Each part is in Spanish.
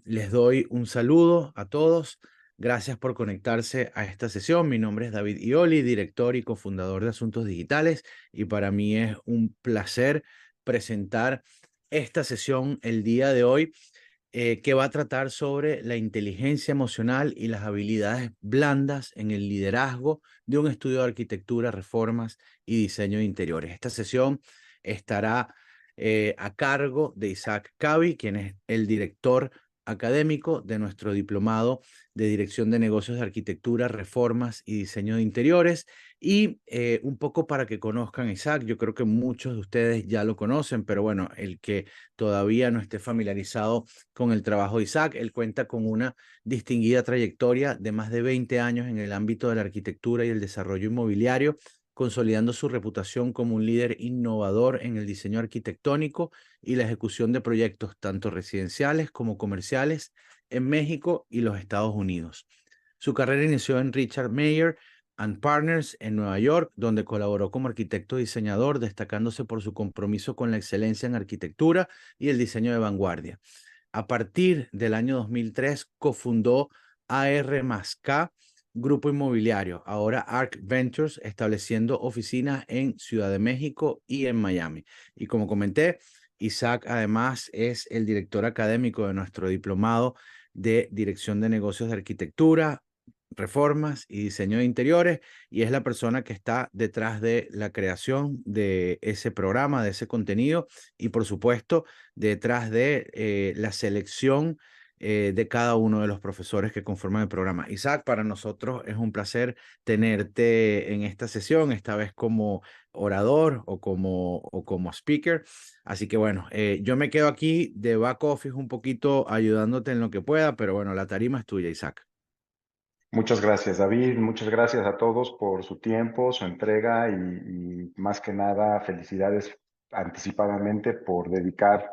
Les doy un saludo a todos. Gracias por conectarse a esta sesión. Mi nombre es David Ioli, director y cofundador de Asuntos Digitales, y para mí es un placer presentar esta sesión el día de hoy, que va a tratar sobre la inteligencia emocional y las habilidades blandas en el liderazgo de un estudio de arquitectura, reformas y diseño de interiores. Esta sesión estará a cargo de Isaac Cavi, quien es el director académico de nuestro diplomado de Dirección de Negocios de Arquitectura, Reformas y Diseño de Interiores. Y un poco para que conozcan a Isaac, yo creo que muchos de ustedes ya lo conocen, pero bueno, el que todavía no esté familiarizado con el trabajo de Isaac, él cuenta con una distinguida trayectoria de más de 20 años en el ámbito de la arquitectura y el desarrollo inmobiliario, consolidando su reputación como un líder innovador en el diseño arquitectónico y la ejecución de proyectos tanto residenciales como comerciales en México y los Estados Unidos. Su carrera inició en Richard Mayer and Partners en Nueva York, donde colaboró como arquitecto diseñador, destacándose por su compromiso con la excelencia en arquitectura y el diseño de vanguardia. A partir del año 2003, cofundó AR+K, Grupo Inmobiliario, ahora ARC Ventures, estableciendo oficinas en Ciudad de México y en Miami. Y como comenté, Isaac además es el director académico de nuestro diplomado de Dirección de Negocios de Arquitectura, Reformas y Diseño de Interiores, y es la persona que está detrás de la creación de ese programa, de ese contenido, y por supuesto detrás de la selección de cada uno de los profesores que conforman el programa. Isaac, para nosotros es un placer tenerte en esta sesión, esta vez como orador o como speaker. Así que bueno, yo me quedo aquí de back office un poquito ayudándote en lo que pueda, pero bueno, la tarima es tuya, Isaac. Muchas gracias, David. Muchas gracias a todos por su tiempo, su entrega y más que nada, felicidades anticipadamente por dedicar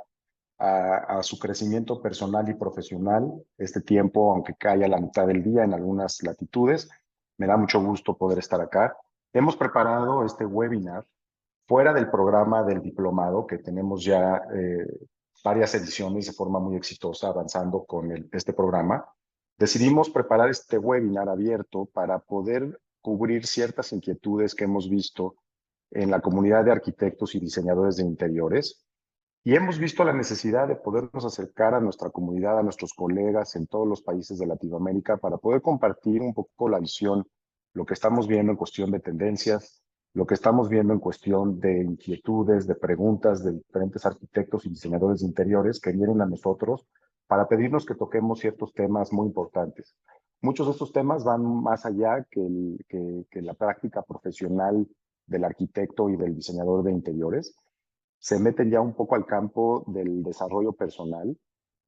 a su crecimiento personal y profesional este tiempo, aunque caiga a la mitad del día en algunas latitudes. Me da mucho gusto poder estar acá. Hemos preparado este webinar fuera del programa del diplomado, que tenemos ya varias ediciones de forma muy exitosa avanzando con este programa. Decidimos preparar este webinar abierto para poder cubrir ciertas inquietudes que hemos visto en la comunidad de arquitectos y diseñadores de interiores, y hemos visto la necesidad de podernos acercar a nuestra comunidad, a nuestros colegas en todos los países de Latinoamérica para poder compartir un poco la visión, lo que estamos viendo en cuestión de tendencias, lo que estamos viendo en cuestión de inquietudes, de preguntas de diferentes arquitectos y diseñadores de interiores que vienen a nosotros para pedirnos que toquemos ciertos temas muy importantes. Muchos de estos temas van más allá que la práctica profesional del arquitecto y del diseñador de interiores. Se meten ya un poco al campo del desarrollo personal.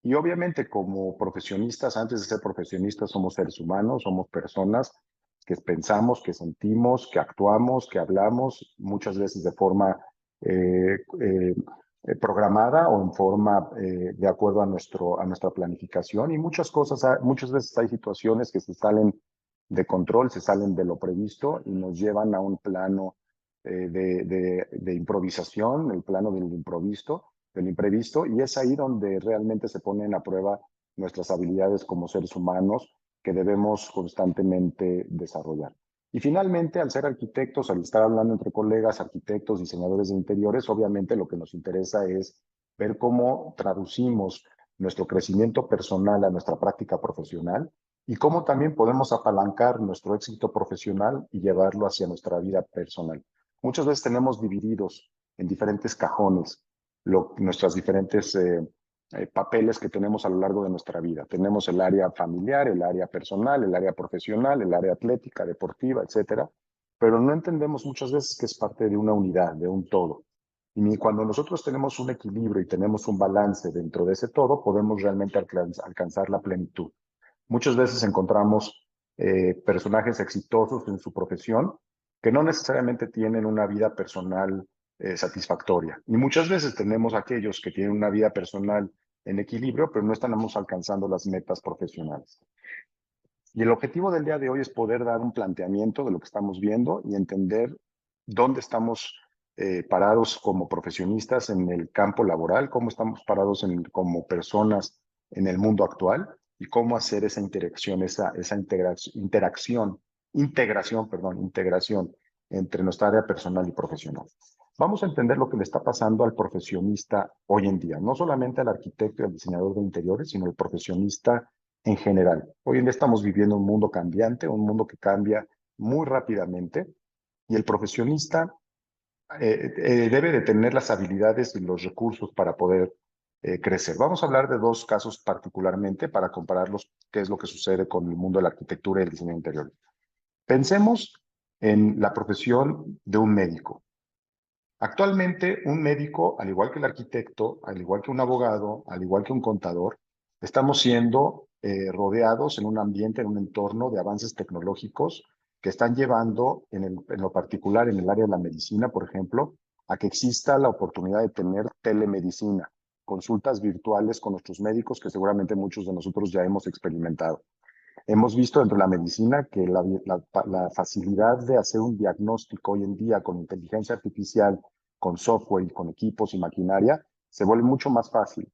Y obviamente como profesionistas, antes de ser profesionistas, somos seres humanos, somos personas que pensamos, que sentimos, que actuamos, que hablamos, muchas veces de forma eh, eh, programada o en forma de acuerdo a nuestra planificación. Y muchas cosas, muchas veces hay situaciones que se salen de control, se salen de lo previsto y nos llevan a un plano de improvisación, el plano del imprevisto, y es ahí donde realmente se ponen a prueba nuestras habilidades como seres humanos que debemos constantemente desarrollar. Y finalmente, al ser arquitectos, al estar hablando entre colegas, arquitectos, diseñadores de interiores, obviamente lo que nos interesa es ver cómo traducimos nuestro crecimiento personal a nuestra práctica profesional y cómo también podemos apalancar nuestro éxito profesional y llevarlo hacia nuestra vida personal. Muchas veces tenemos divididos en diferentes cajones nuestras diferentes papeles que tenemos a lo largo de nuestra vida. Tenemos el área familiar, el área personal, el área profesional, el área atlética, deportiva, etcétera, pero no entendemos muchas veces que es parte de una unidad, de un todo. Y cuando nosotros tenemos un equilibrio y tenemos un balance dentro de ese todo, podemos realmente alcanzar la plenitud. Muchas veces encontramos personajes exitosos en su profesión que no necesariamente tienen una vida personal satisfactoria. Y muchas veces tenemos aquellos que tienen una vida personal en equilibrio, pero no estamos alcanzando las metas profesionales. Y el objetivo del día de hoy es poder dar un planteamiento de lo que estamos viendo y entender dónde estamos parados como profesionistas en el campo laboral, cómo estamos parados como personas en el mundo actual y cómo hacer esa interacción, integración entre nuestra área personal y profesional. Vamos a entender lo que le está pasando al profesionista hoy en día, no solamente al arquitecto y al diseñador de interiores, sino al profesionista en general. Hoy en día estamos viviendo un mundo cambiante, un mundo que cambia muy rápidamente y el profesionista debe de tener las habilidades y los recursos para poder crecer. Vamos a hablar de dos casos particularmente para compararlos, qué es lo que sucede con el mundo de la arquitectura y el diseño interior. Pensemos en la profesión de un médico. Actualmente, un médico, al igual que el arquitecto, al igual que un abogado, al igual que un contador, estamos siendo rodeados en un ambiente, en un entorno de avances tecnológicos que están llevando, en lo particular en el área de la medicina, por ejemplo, a que exista la oportunidad de tener telemedicina, consultas virtuales con nuestros médicos que seguramente muchos de nosotros ya hemos experimentado. Hemos visto dentro de la medicina que la facilidad de hacer un diagnóstico hoy en día con inteligencia artificial, con software y con equipos y maquinaria, se vuelve mucho más fácil.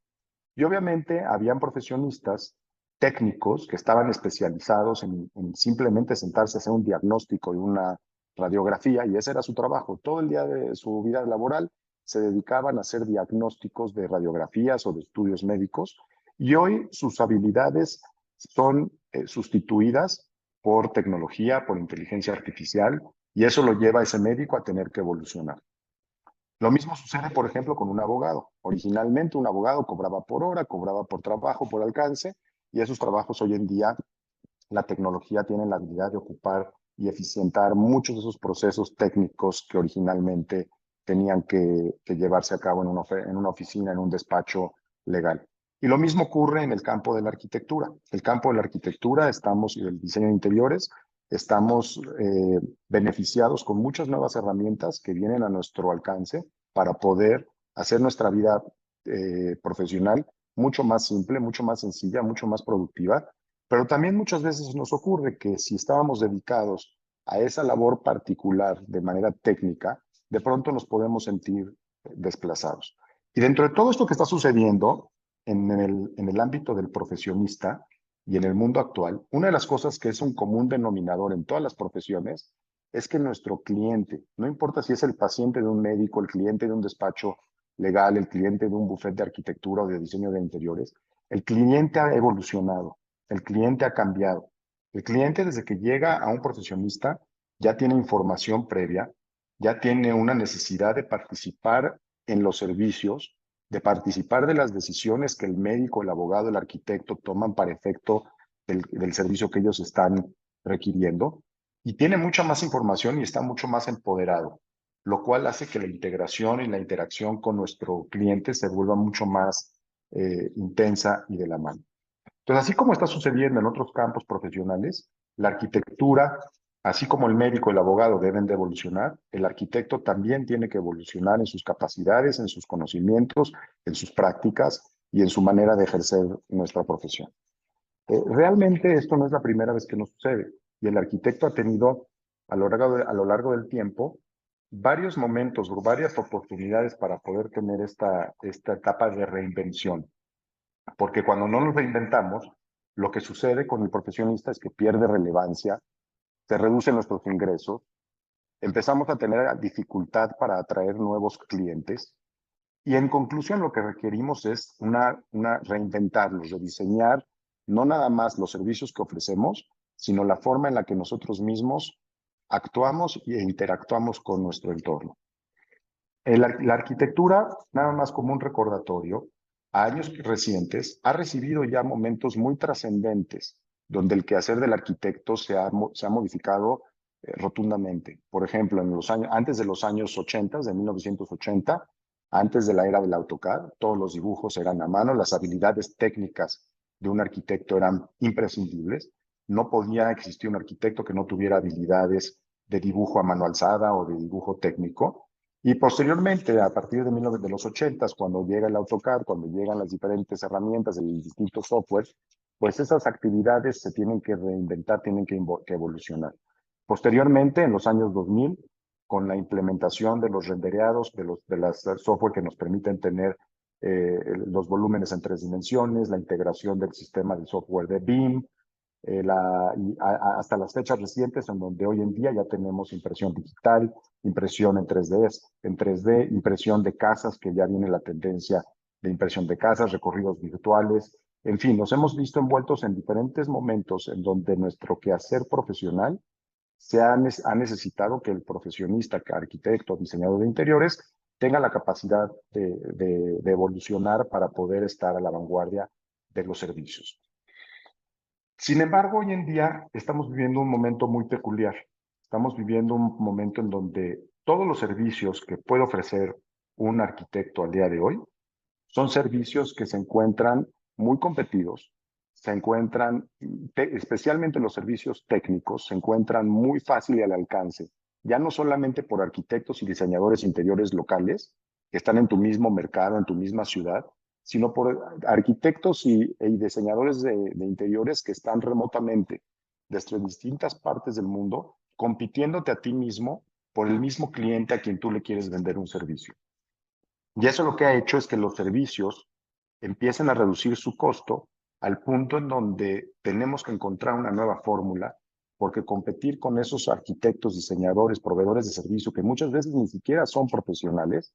Y obviamente habían profesionistas técnicos que estaban especializados en simplemente sentarse a hacer un diagnóstico y una radiografía, y ese era su trabajo. Todo el día de su vida laboral se dedicaban a hacer diagnósticos de radiografías o de estudios médicos, y hoy sus habilidades son sustituidas por tecnología, por inteligencia artificial, y eso lo lleva a ese médico a tener que evolucionar. Lo mismo sucede, por ejemplo, con un abogado. Originalmente un abogado cobraba por hora, cobraba por trabajo, por alcance, y esos trabajos hoy en día la tecnología tiene la habilidad de ocupar y eficientar muchos de esos procesos técnicos que originalmente tenían que llevarse a cabo en una oficina, en un despacho legal. Y lo mismo ocurre en el campo de la arquitectura. El campo de la arquitectura y del diseño de interiores, estamos beneficiados con muchas nuevas herramientas que vienen a nuestro alcance para poder hacer nuestra vida profesional mucho más simple, mucho más sencilla, mucho más productiva, pero también muchas veces nos ocurre que si estábamos dedicados a esa labor particular de manera técnica, de pronto nos podemos sentir desplazados. Y dentro de todo esto que está sucediendo en el ámbito del profesionista y en el mundo actual, una de las cosas que es un común denominador en todas las profesiones es que nuestro cliente, no importa si es el paciente de un médico, el cliente de un despacho legal, el cliente de un bufete de arquitectura o de diseño de interiores, el cliente ha evolucionado. El cliente ha cambiado. El cliente desde que llega a un profesionista ya tiene información previa, ya tiene una necesidad de participar en los servicios, de participar de las decisiones que el médico, el abogado, el arquitecto toman para efecto del servicio que ellos están requiriendo. Y tiene mucha más información y está mucho más empoderado, lo cual hace que la integración y la interacción con nuestro cliente se vuelva mucho más intensa y de la mano. Entonces, así como está sucediendo en otros campos profesionales, la arquitectura, así como el médico y el abogado deben de evolucionar, el arquitecto también tiene que evolucionar en sus capacidades, en sus conocimientos, en sus prácticas y en su manera de ejercer nuestra profesión. Realmente esto no es la primera vez que nos sucede, y el arquitecto ha tenido a lo largo del tiempo varios momentos o varias oportunidades para poder tener esta etapa de reinvención. Porque cuando no nos reinventamos, lo que sucede con el profesionista es que pierde relevancia, se reducen nuestros ingresos, empezamos a tener dificultad para atraer nuevos clientes y en conclusión lo que requerimos es reinventarlos, rediseñar no nada más los servicios que ofrecemos, sino la forma en la que nosotros mismos actuamos e interactuamos con nuestro entorno. La arquitectura, nada más como un recordatorio, a años recientes ha recibido ya momentos muy trascendentes donde el quehacer del arquitecto se ha modificado rotundamente. Por ejemplo, antes de los años 80, de 1980, antes de la era del AutoCAD, todos los dibujos eran a mano, las habilidades técnicas de un arquitecto eran imprescindibles. No podía existir un arquitecto que no tuviera habilidades de dibujo a mano alzada o de dibujo técnico. Y posteriormente, a partir de los 80, cuando llega el AutoCAD, cuando llegan las diferentes herramientas de distintos software, pues esas actividades se tienen que reinventar, tienen que evolucionar. Posteriormente, en los años 2000, con la implementación de los rendereados, de las software que nos permiten tener los volúmenes en 3 dimensiones, la integración del sistema de software de BIM, hasta las fechas recientes en donde hoy en día ya tenemos impresión digital, impresión en 3D, impresión de casas, que ya viene la tendencia de impresión de casas, recorridos virtuales. En fin, nos hemos visto envueltos en diferentes momentos en donde nuestro quehacer profesional ha necesitado que el profesionista, que arquitecto, diseñador de interiores, tenga la capacidad de evolucionar para poder estar a la vanguardia de los servicios. Sin embargo, hoy en día estamos viviendo un momento muy peculiar. Estamos viviendo un momento en donde todos los servicios que puede ofrecer un arquitecto al día de hoy son servicios que se encuentran muy competidos, se encuentran, especialmente los servicios técnicos, se encuentran muy fácil y al alcance, ya no solamente por arquitectos y diseñadores interiores locales que están en tu mismo mercado, en tu misma ciudad, sino por arquitectos y diseñadores de interiores que están remotamente desde distintas partes del mundo, compitiéndote a ti mismo por el mismo cliente a quien tú le quieres vender un servicio. Y eso lo que ha hecho es que los servicios empiecen a reducir su costo al punto en donde tenemos que encontrar una nueva fórmula, porque competir con esos arquitectos, diseñadores, proveedores de servicio, que muchas veces ni siquiera son profesionales,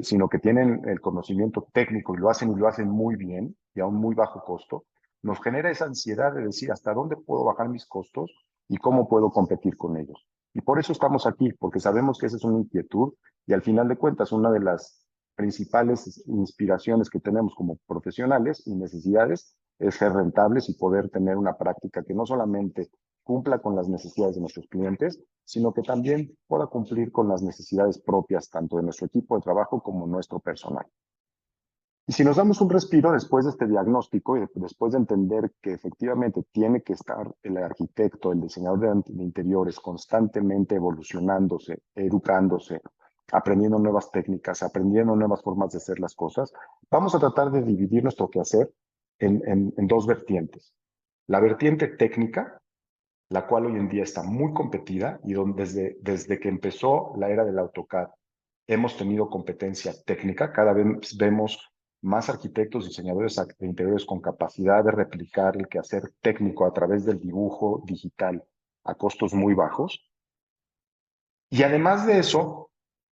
sino que tienen el conocimiento técnico y lo hacen muy bien y a un muy bajo costo, nos genera esa ansiedad de decir hasta dónde puedo bajar mis costos y cómo puedo competir con ellos. Y por eso estamos aquí, porque sabemos que esa es una inquietud y al final de cuentas una de las principales inspiraciones que tenemos como profesionales y necesidades es ser rentables y poder tener una práctica que no solamente cumpla con las necesidades de nuestros clientes, sino que también pueda cumplir con las necesidades propias tanto de nuestro equipo de trabajo como nuestro personal. Y si nos damos un respiro después de este diagnóstico y después de entender que efectivamente tiene que estar el arquitecto, el diseñador de interiores constantemente evolucionándose, educándose, aprendiendo nuevas técnicas, aprendiendo nuevas formas de hacer las cosas, vamos a tratar de dividir nuestro quehacer en dos vertientes. La vertiente técnica, la cual hoy en día está muy competida y donde desde que empezó la era del AutoCAD hemos tenido competencia técnica. Cada vez vemos más arquitectos, diseñadores de interiores con capacidad de replicar el quehacer técnico a través del dibujo digital a costos muy bajos. Y además de eso,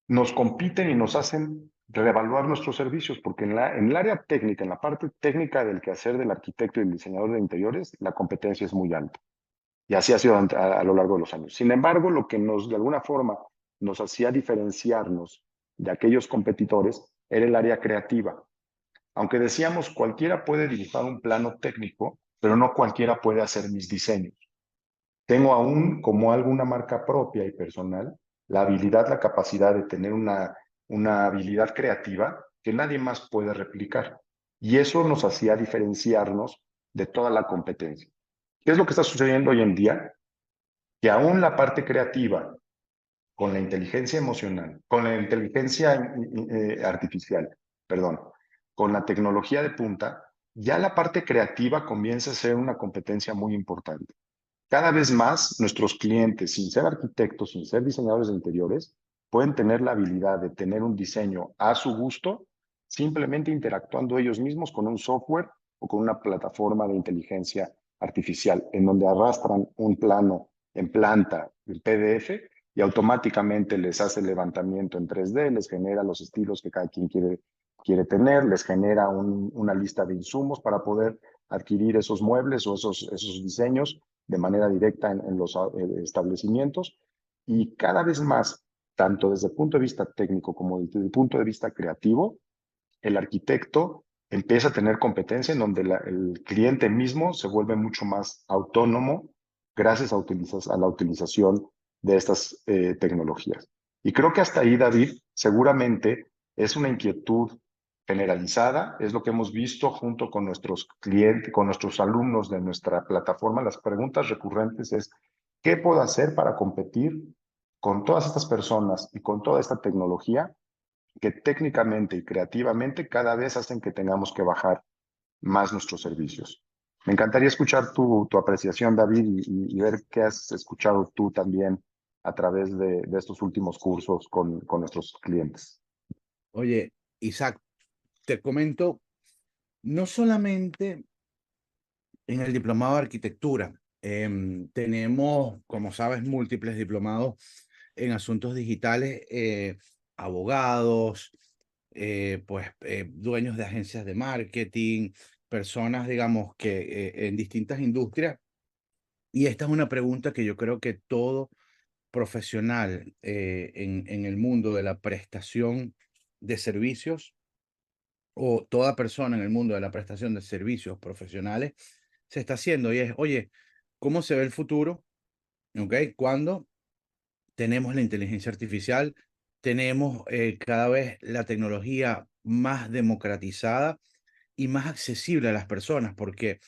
nos compiten y nos hacen reevaluar nuestros servicios, porque en el área técnica, en la parte técnica del quehacer del arquitecto y el diseñador de interiores, la competencia es muy alta. Y así ha sido a lo largo de los años. Sin embargo, lo que de alguna forma nos hacía diferenciarnos de aquellos competidores era el área creativa. Aunque decíamos, cualquiera puede dibujar un plano técnico, pero no cualquiera puede hacer mis diseños. Tengo aún, como alguna marca propia y personal, la habilidad, la capacidad de tener una habilidad creativa que nadie más puede replicar. Y eso nos hacía diferenciarnos de toda la competencia. ¿Qué es lo que está sucediendo hoy en día? Que aún la parte creativa, con la inteligencia emocional, con la inteligencia artificial, perdón, con la tecnología de punta, ya la parte creativa comienza a ser una competencia muy importante. Cada vez más nuestros clientes, sin ser arquitectos, sin ser diseñadores de interiores, pueden tener la habilidad de tener un diseño a su gusto, simplemente interactuando ellos mismos con un software o con una plataforma de inteligencia artificial, en donde arrastran un plano en planta, en PDF, y automáticamente les hace el levantamiento en 3D, les genera los estilos que cada quien quiere tener, les genera una lista de insumos para poder adquirir esos muebles o esos diseños de manera directa en los establecimientos. Y cada vez más, tanto desde el punto de vista técnico como desde el punto de vista creativo, el arquitecto empieza a tener competencia en donde el cliente mismo se vuelve mucho más autónomo gracias a la utilización de estas tecnologías. Y creo que hasta ahí, David, seguramente es una inquietud generalizada, es lo que hemos visto junto con nuestros clientes, con nuestros alumnos de nuestra plataforma. Las preguntas recurrentes es, ¿qué puedo hacer para competir con todas estas personas y con toda esta tecnología que técnicamente y creativamente cada vez hacen que tengamos que bajar más nuestros servicios? Me encantaría escuchar tu apreciación, David, y ver qué has escuchado tú también a través de estos últimos cursos con nuestros clientes. Oye, Isaac, te comento, no solamente en el diplomado de arquitectura, tenemos, como sabes, múltiples diplomados en asuntos digitales, abogados, dueños de agencias de marketing, personas, digamos, que en distintas industrias. Y esta es una pregunta que yo creo que todo profesional en el mundo de la prestación de servicios o toda persona en el mundo de la prestación de servicios profesionales se está haciendo y es, oye, ¿cómo se ve el futuro? ¿Ok? Cuando tenemos la inteligencia artificial, tenemos cada vez la tecnología más democratizada y más accesible a las personas, porque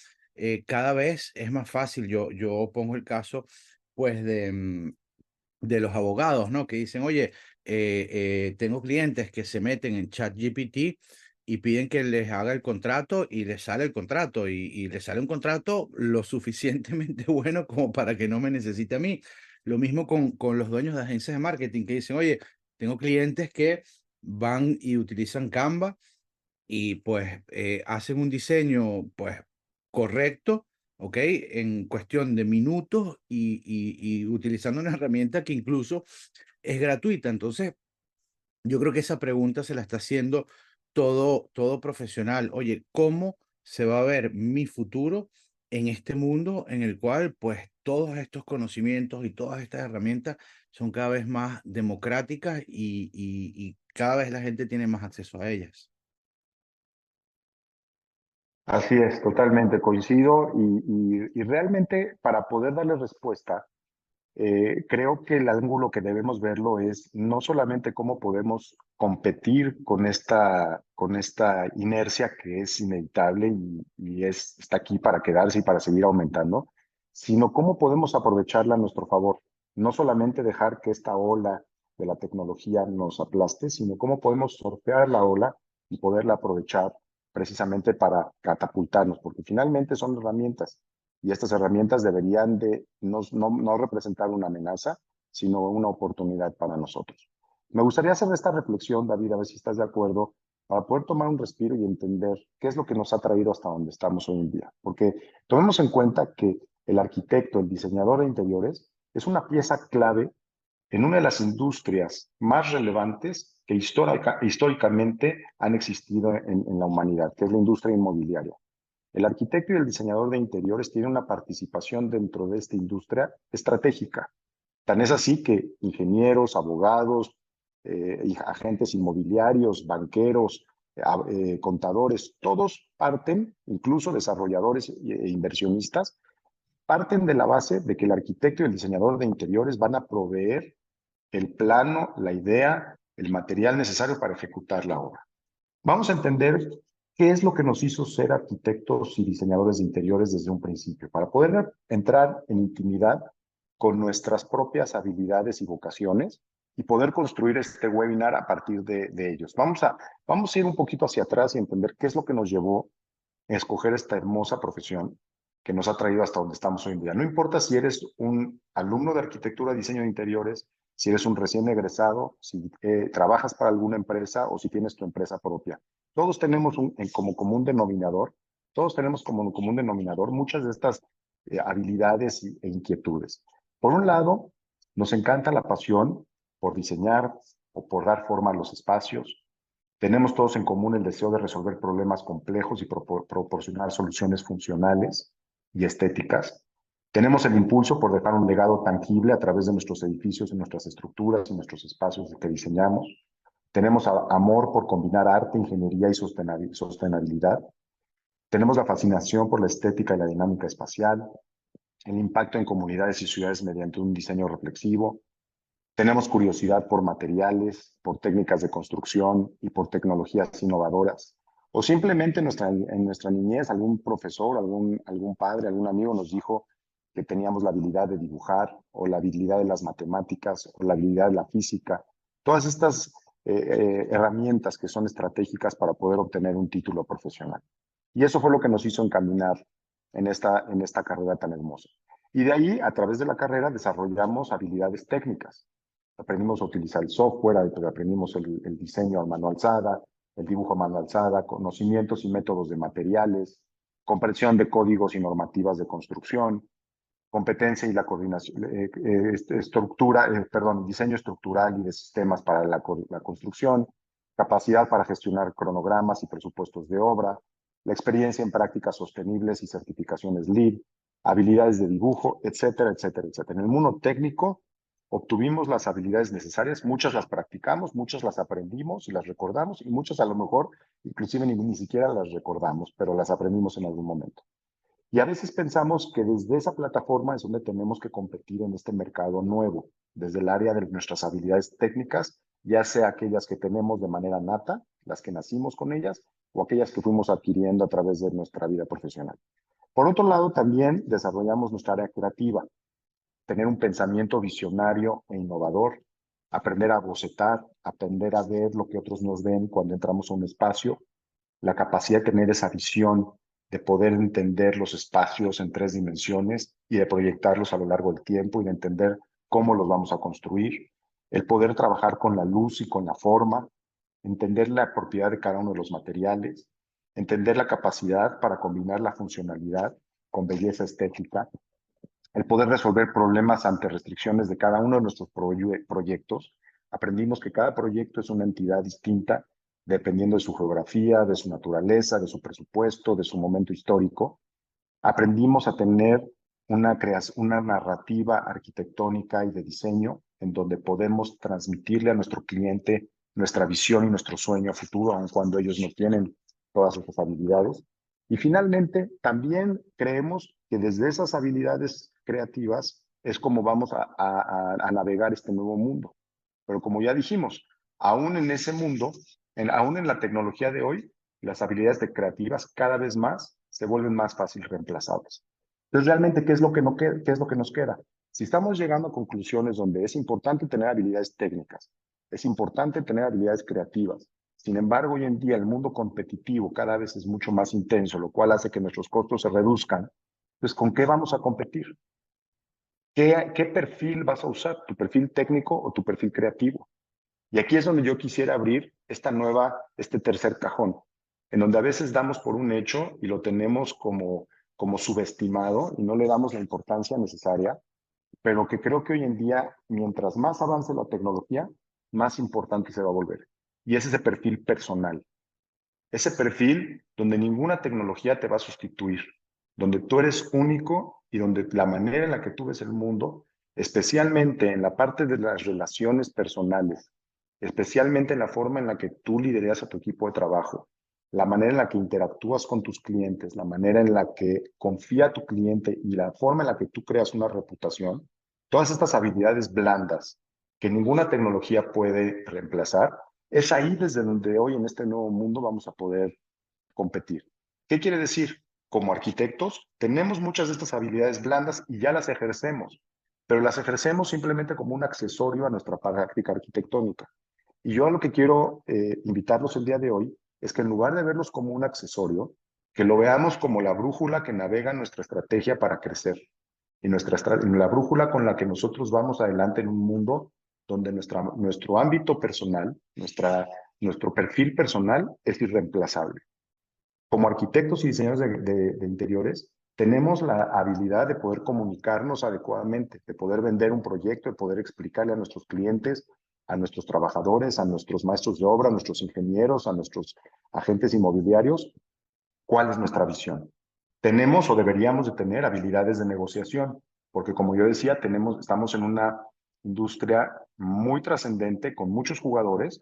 cada vez es más fácil. Yo pongo el caso, pues, de los abogados, ¿no? Que dicen, oye, tengo clientes que se meten en ChatGPT y piden que les haga el contrato y les sale el contrato y les sale un contrato lo suficientemente bueno como para que no me necesite a mí. Lo mismo con los dueños de agencias de marketing que dicen, oye, tengo clientes que van y utilizan Canva y pues hacen un diseño pues correcto, ¿ok? En cuestión de minutos y utilizando una herramienta que incluso es gratuita. Entonces, yo creo que esa pregunta se la está haciendo todo profesional. Oye, ¿cómo se va a ver mi futuro en este mundo en el cual pues todos estos conocimientos y todas estas herramientas son cada vez más democráticas y cada vez la gente tiene más acceso a ellas? Así es, totalmente coincido y realmente para poder darle respuesta, creo que el ángulo que debemos verlo es no solamente cómo podemos competir con esta inercia que es inevitable está aquí para quedarse y para seguir aumentando, sino cómo podemos aprovecharla a nuestro favor. No solamente dejar que esta ola de la tecnología nos aplaste, sino cómo podemos surfear la ola y poderla aprovechar precisamente para catapultarnos, porque finalmente son herramientas y estas herramientas deberían de no representar una amenaza, sino una oportunidad para nosotros. Me gustaría hacer esta reflexión, David, a ver si estás de acuerdo, para poder tomar un respiro y entender qué es lo que nos ha traído hasta donde estamos hoy en día. Porque tomemos en cuenta que el arquitecto, el diseñador de interiores, es una pieza clave en una de las industrias más relevantes que históricamente han existido en la humanidad, que es la industria inmobiliaria. El arquitecto y el diseñador de interiores tienen una participación dentro de esta industria estratégica. Tan es así que ingenieros, abogados, agentes inmobiliarios, banqueros, contadores, todos parten, incluso desarrolladores e inversionistas, parten de la base de que el arquitecto y el diseñador de interiores van a proveer el plano, la idea, el material necesario para ejecutar la obra. Vamos a entender qué es lo que nos hizo ser arquitectos y diseñadores de interiores desde un principio, para poder entrar en intimidad con nuestras propias habilidades y vocaciones y poder construir este webinar a partir de ellos. Vamos a ir un poquito hacia atrás y entender qué es lo que nos llevó a escoger esta hermosa profesión que nos ha traído hasta donde estamos hoy en día. No importa si eres un alumno de arquitectura, diseño de interiores, si eres un recién egresado, si trabajas para alguna empresa o si tienes tu empresa propia. Todos tenemos como común denominador, todos tenemos como común denominador muchas de estas habilidades e inquietudes. Por un lado, nos encanta la pasión por diseñar o por dar forma a los espacios. Tenemos todos en común el deseo de resolver problemas complejos y proporcionar soluciones funcionales y estéticas. Tenemos el impulso por dejar un legado tangible a través de nuestros edificios y nuestras estructuras y nuestros espacios que diseñamos. Tenemos amor por combinar arte, ingeniería y sostenibilidad. Tenemos la fascinación por la estética y la dinámica espacial, el impacto en comunidades y ciudades mediante un diseño reflexivo. Tenemos curiosidad por materiales, por técnicas de construcción y por tecnologías innovadoras. O simplemente en nuestra niñez algún profesor, algún padre, algún amigo nos dijo que teníamos la habilidad de dibujar o la habilidad de las matemáticas o la habilidad de la física. Todas estas herramientas que son estratégicas para poder obtener un título profesional. Y eso fue lo que nos hizo encaminar en esta carrera tan hermosa. Y de ahí, a través de la carrera, desarrollamos habilidades técnicas. Aprendimos a utilizar el software, aprendimos el diseño a mano alzada, el dibujo a mano alzada, conocimientos y métodos de materiales, comprensión de códigos y normativas de construcción, competencia y la coordinación, diseño estructural y de sistemas para la construcción, capacidad para gestionar cronogramas y presupuestos de obra, la experiencia en prácticas sostenibles y certificaciones LEED, habilidades de dibujo, etcétera, etcétera, etcétera. En el mundo técnico obtuvimos las habilidades necesarias, muchas las practicamos, muchas las aprendimos y las recordamos, y muchas a lo mejor inclusive ni siquiera las recordamos, pero las aprendimos en algún momento. Y a veces pensamos que desde esa plataforma es donde tenemos que competir en este mercado nuevo, desde el área de nuestras habilidades técnicas, ya sea aquellas que tenemos de manera nata, las que nacimos con ellas, o aquellas que fuimos adquiriendo a través de nuestra vida profesional. Por otro lado, también desarrollamos nuestra área creativa, tener un pensamiento visionario e innovador, aprender a bocetar, aprender a ver lo que otros nos ven cuando entramos a un espacio, la capacidad de tener esa visión, de poder entender los espacios en 3 dimensiones y de proyectarlos a lo largo del tiempo y de entender cómo los vamos a construir, el poder trabajar con la luz y con la forma, entender la propiedad de cada uno de los materiales, entender la capacidad para combinar la funcionalidad con belleza estética, el poder resolver problemas ante restricciones de cada uno de nuestros proyectos. Aprendimos que cada proyecto es una entidad distinta dependiendo de su geografía, de su naturaleza, de su presupuesto, de su momento histórico. Aprendimos a tener una narrativa arquitectónica y de diseño en donde podemos transmitirle a nuestro cliente nuestra visión y nuestro sueño a futuro, aun cuando ellos no tienen todas esas habilidades. Y finalmente, también creemos que desde esas habilidades creativas es como vamos a navegar este nuevo mundo. Pero como ya dijimos, aún en ese mundo, aún en la tecnología de hoy, las habilidades creativas cada vez más se vuelven más fácil reemplazables. Entonces, realmente, ¿qué es lo que nos queda? Si estamos llegando a conclusiones donde es importante tener habilidades técnicas, es importante tener habilidades creativas. Sin embargo, hoy en día el mundo competitivo cada vez es mucho más intenso, lo cual hace que nuestros costos se reduzcan. Pues, ¿con qué vamos a competir? ¿Qué perfil vas a usar? ¿Tu perfil técnico o tu perfil creativo? Y aquí es donde yo quisiera abrir este tercer cajón, en donde a veces damos por un hecho y lo tenemos como subestimado y no le damos la importancia necesaria, pero que creo que hoy en día, mientras más avance la tecnología, más importante se va a volver. Y es ese perfil personal, ese perfil donde ninguna tecnología te va a sustituir, donde tú eres único y donde la manera en la que tú ves el mundo, especialmente en la parte de las relaciones personales, especialmente en la forma en la que tú lideras a tu equipo de trabajo, la manera en la que interactúas con tus clientes, la manera en la que confía tu cliente y la forma en la que tú creas una reputación, todas estas habilidades blandas que ninguna tecnología puede reemplazar, es ahí desde donde hoy en este nuevo mundo vamos a poder competir. ¿Qué quiere decir? Como arquitectos tenemos muchas de estas habilidades blandas y ya las ejercemos, pero las ejercemos simplemente como un accesorio a nuestra práctica arquitectónica. Y yo a lo que quiero invitarlos el día de hoy es que en lugar de verlos como un accesorio, que lo veamos como la brújula que navega nuestra estrategia para crecer y la brújula con la que nosotros vamos adelante en un mundo donde nuestro ámbito personal, nuestro perfil personal es irreemplazable. Como arquitectos y diseñadores de interiores, tenemos la habilidad de poder comunicarnos adecuadamente, de poder vender un proyecto, de poder explicarle a nuestros clientes, a nuestros trabajadores, a nuestros maestros de obra, a nuestros ingenieros, a nuestros agentes inmobiliarios, cuál es nuestra visión. Tenemos o deberíamos de tener habilidades de negociación, porque como yo decía, estamos en una industria muy trascendente con muchos jugadores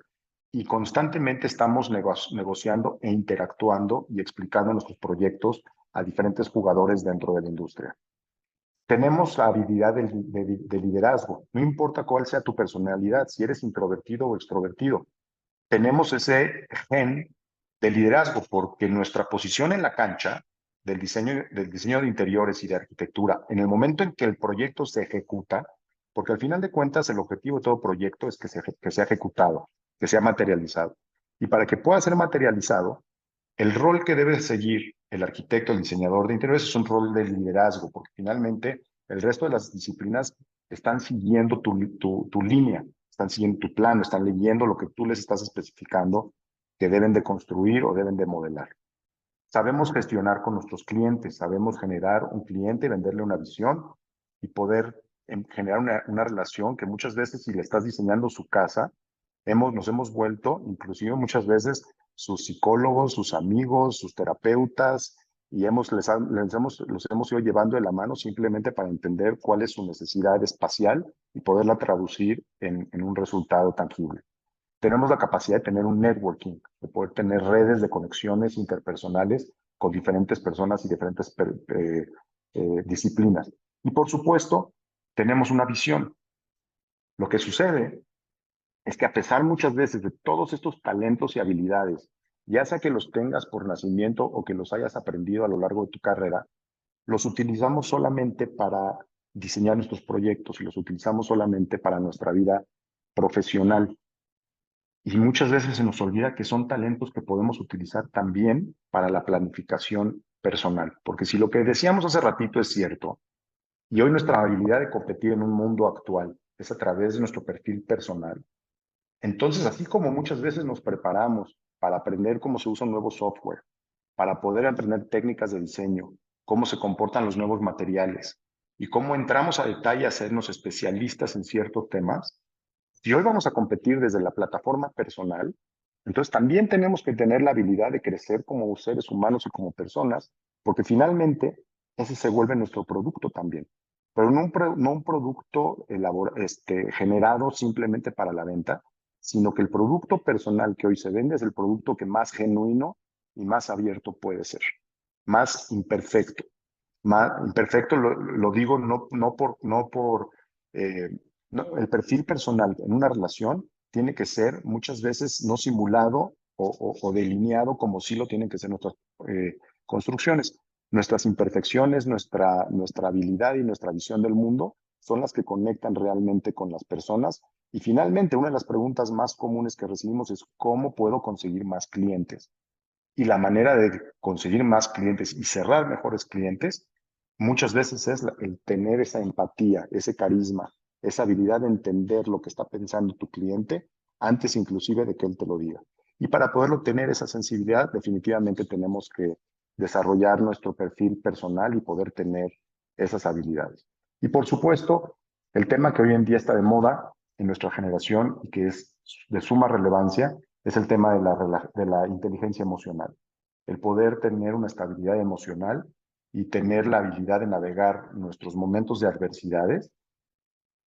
y constantemente estamos negociando e interactuando y explicando nuestros proyectos a diferentes jugadores dentro de la industria. Tenemos la habilidad de liderazgo, no importa cuál sea tu personalidad, si eres introvertido o extrovertido. Tenemos ese gen de liderazgo porque nuestra posición en la cancha del diseño de interiores y de arquitectura, en el momento en que el proyecto se ejecuta, porque al final de cuentas el objetivo de todo proyecto es que sea ejecutado, que sea materializado. Y para que pueda ser materializado, el rol que debe seguir el arquitecto, el diseñador de interiores es un rol de liderazgo, porque finalmente el resto de las disciplinas están siguiendo tu línea, están siguiendo tu plano, están leyendo lo que tú les estás especificando que deben de construir o deben de modelar. Sabemos gestionar con nuestros clientes, sabemos generar un cliente, venderle una visión y poder generar una relación que muchas veces, si le estás diseñando su casa, nos hemos vuelto, inclusive muchas veces, sus psicólogos, sus amigos, sus terapeutas, y los hemos ido llevando de la mano simplemente para entender cuál es su necesidad espacial y poderla traducir en un resultado tangible. Tenemos la capacidad de tener un networking, de poder tener redes de conexiones interpersonales con diferentes personas y diferentes disciplinas. Y por supuesto, tenemos una visión. Lo que sucede es que a pesar muchas veces de todos estos talentos y habilidades, ya sea que los tengas por nacimiento o que los hayas aprendido a lo largo de tu carrera, los utilizamos solamente para diseñar nuestros proyectos y los utilizamos solamente para nuestra vida profesional. Y muchas veces se nos olvida que son talentos que podemos utilizar también para la planificación personal. Porque si lo que decíamos hace ratito es cierto, y hoy nuestra habilidad de competir en un mundo actual es a través de nuestro perfil personal, entonces así como muchas veces nos preparamos para aprender cómo se usa un nuevo software, para poder aprender técnicas de diseño, cómo se comportan los nuevos materiales y cómo entramos a detalle a hacernos especialistas en ciertos temas, si hoy vamos a competir desde la plataforma personal, entonces también tenemos que tener la habilidad de crecer como seres humanos y como personas, porque finalmente ese se vuelve nuestro producto también. Pero no un producto generado simplemente para la venta, sino que el producto personal que hoy se vende es el producto que más genuino y más abierto puede ser, más imperfecto. Más imperfecto lo digo no por eh, el perfil personal en una relación tiene que ser muchas veces no simulado o delineado como sí lo tienen que ser nuestras construcciones. Nuestras imperfecciones, nuestra habilidad y nuestra visión del mundo son las que conectan realmente con las personas. Y finalmente, una de las preguntas más comunes que recibimos es ¿cómo puedo conseguir más clientes? Y la manera de conseguir más clientes y cerrar mejores clientes muchas veces es el tener esa empatía, ese carisma, esa habilidad de entender lo que está pensando tu cliente antes inclusive de que él te lo diga. Y para poderlo tener esa sensibilidad, definitivamente tenemos que desarrollar nuestro perfil personal y poder tener esas habilidades. Y por supuesto, el tema que hoy en día está de moda en nuestra generación y que es de suma relevancia es el tema de la inteligencia emocional. El poder tener una estabilidad emocional y tener la habilidad de navegar nuestros momentos de adversidades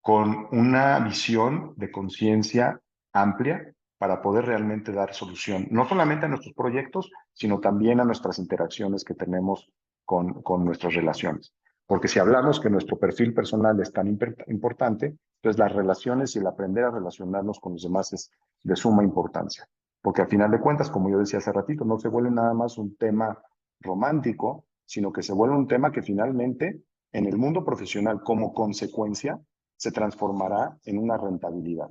con una visión de conciencia amplia para poder realmente dar solución, no solamente a nuestros proyectos, sino también a nuestras interacciones que tenemos con nuestras relaciones. Porque si hablamos que nuestro perfil personal es tan importante, pues las relaciones y el aprender a relacionarnos con los demás es de suma importancia. Porque al final de cuentas, como yo decía hace ratito, no se vuelve nada más un tema romántico, sino que se vuelve un tema que finalmente en el mundo profesional como consecuencia se transformará en una rentabilidad.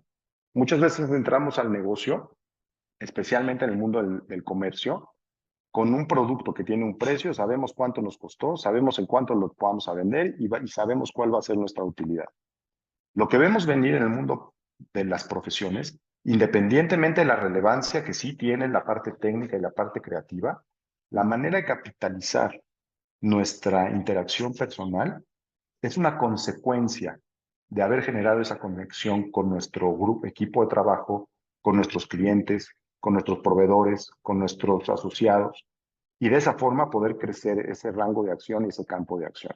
Muchas veces entramos al negocio, especialmente en el mundo del comercio, con un producto que tiene un precio, sabemos cuánto nos costó, sabemos en cuánto lo vamos a vender y sabemos cuál va a ser nuestra utilidad. Lo que vemos venir en el mundo de las profesiones, independientemente de la relevancia que sí tiene la parte técnica y la parte creativa, la manera de capitalizar nuestra interacción personal es una consecuencia de haber generado esa conexión con nuestro grupo, equipo de trabajo, con nuestros clientes, con nuestros proveedores, con nuestros asociados, y de esa forma poder crecer ese rango de acción y ese campo de acción.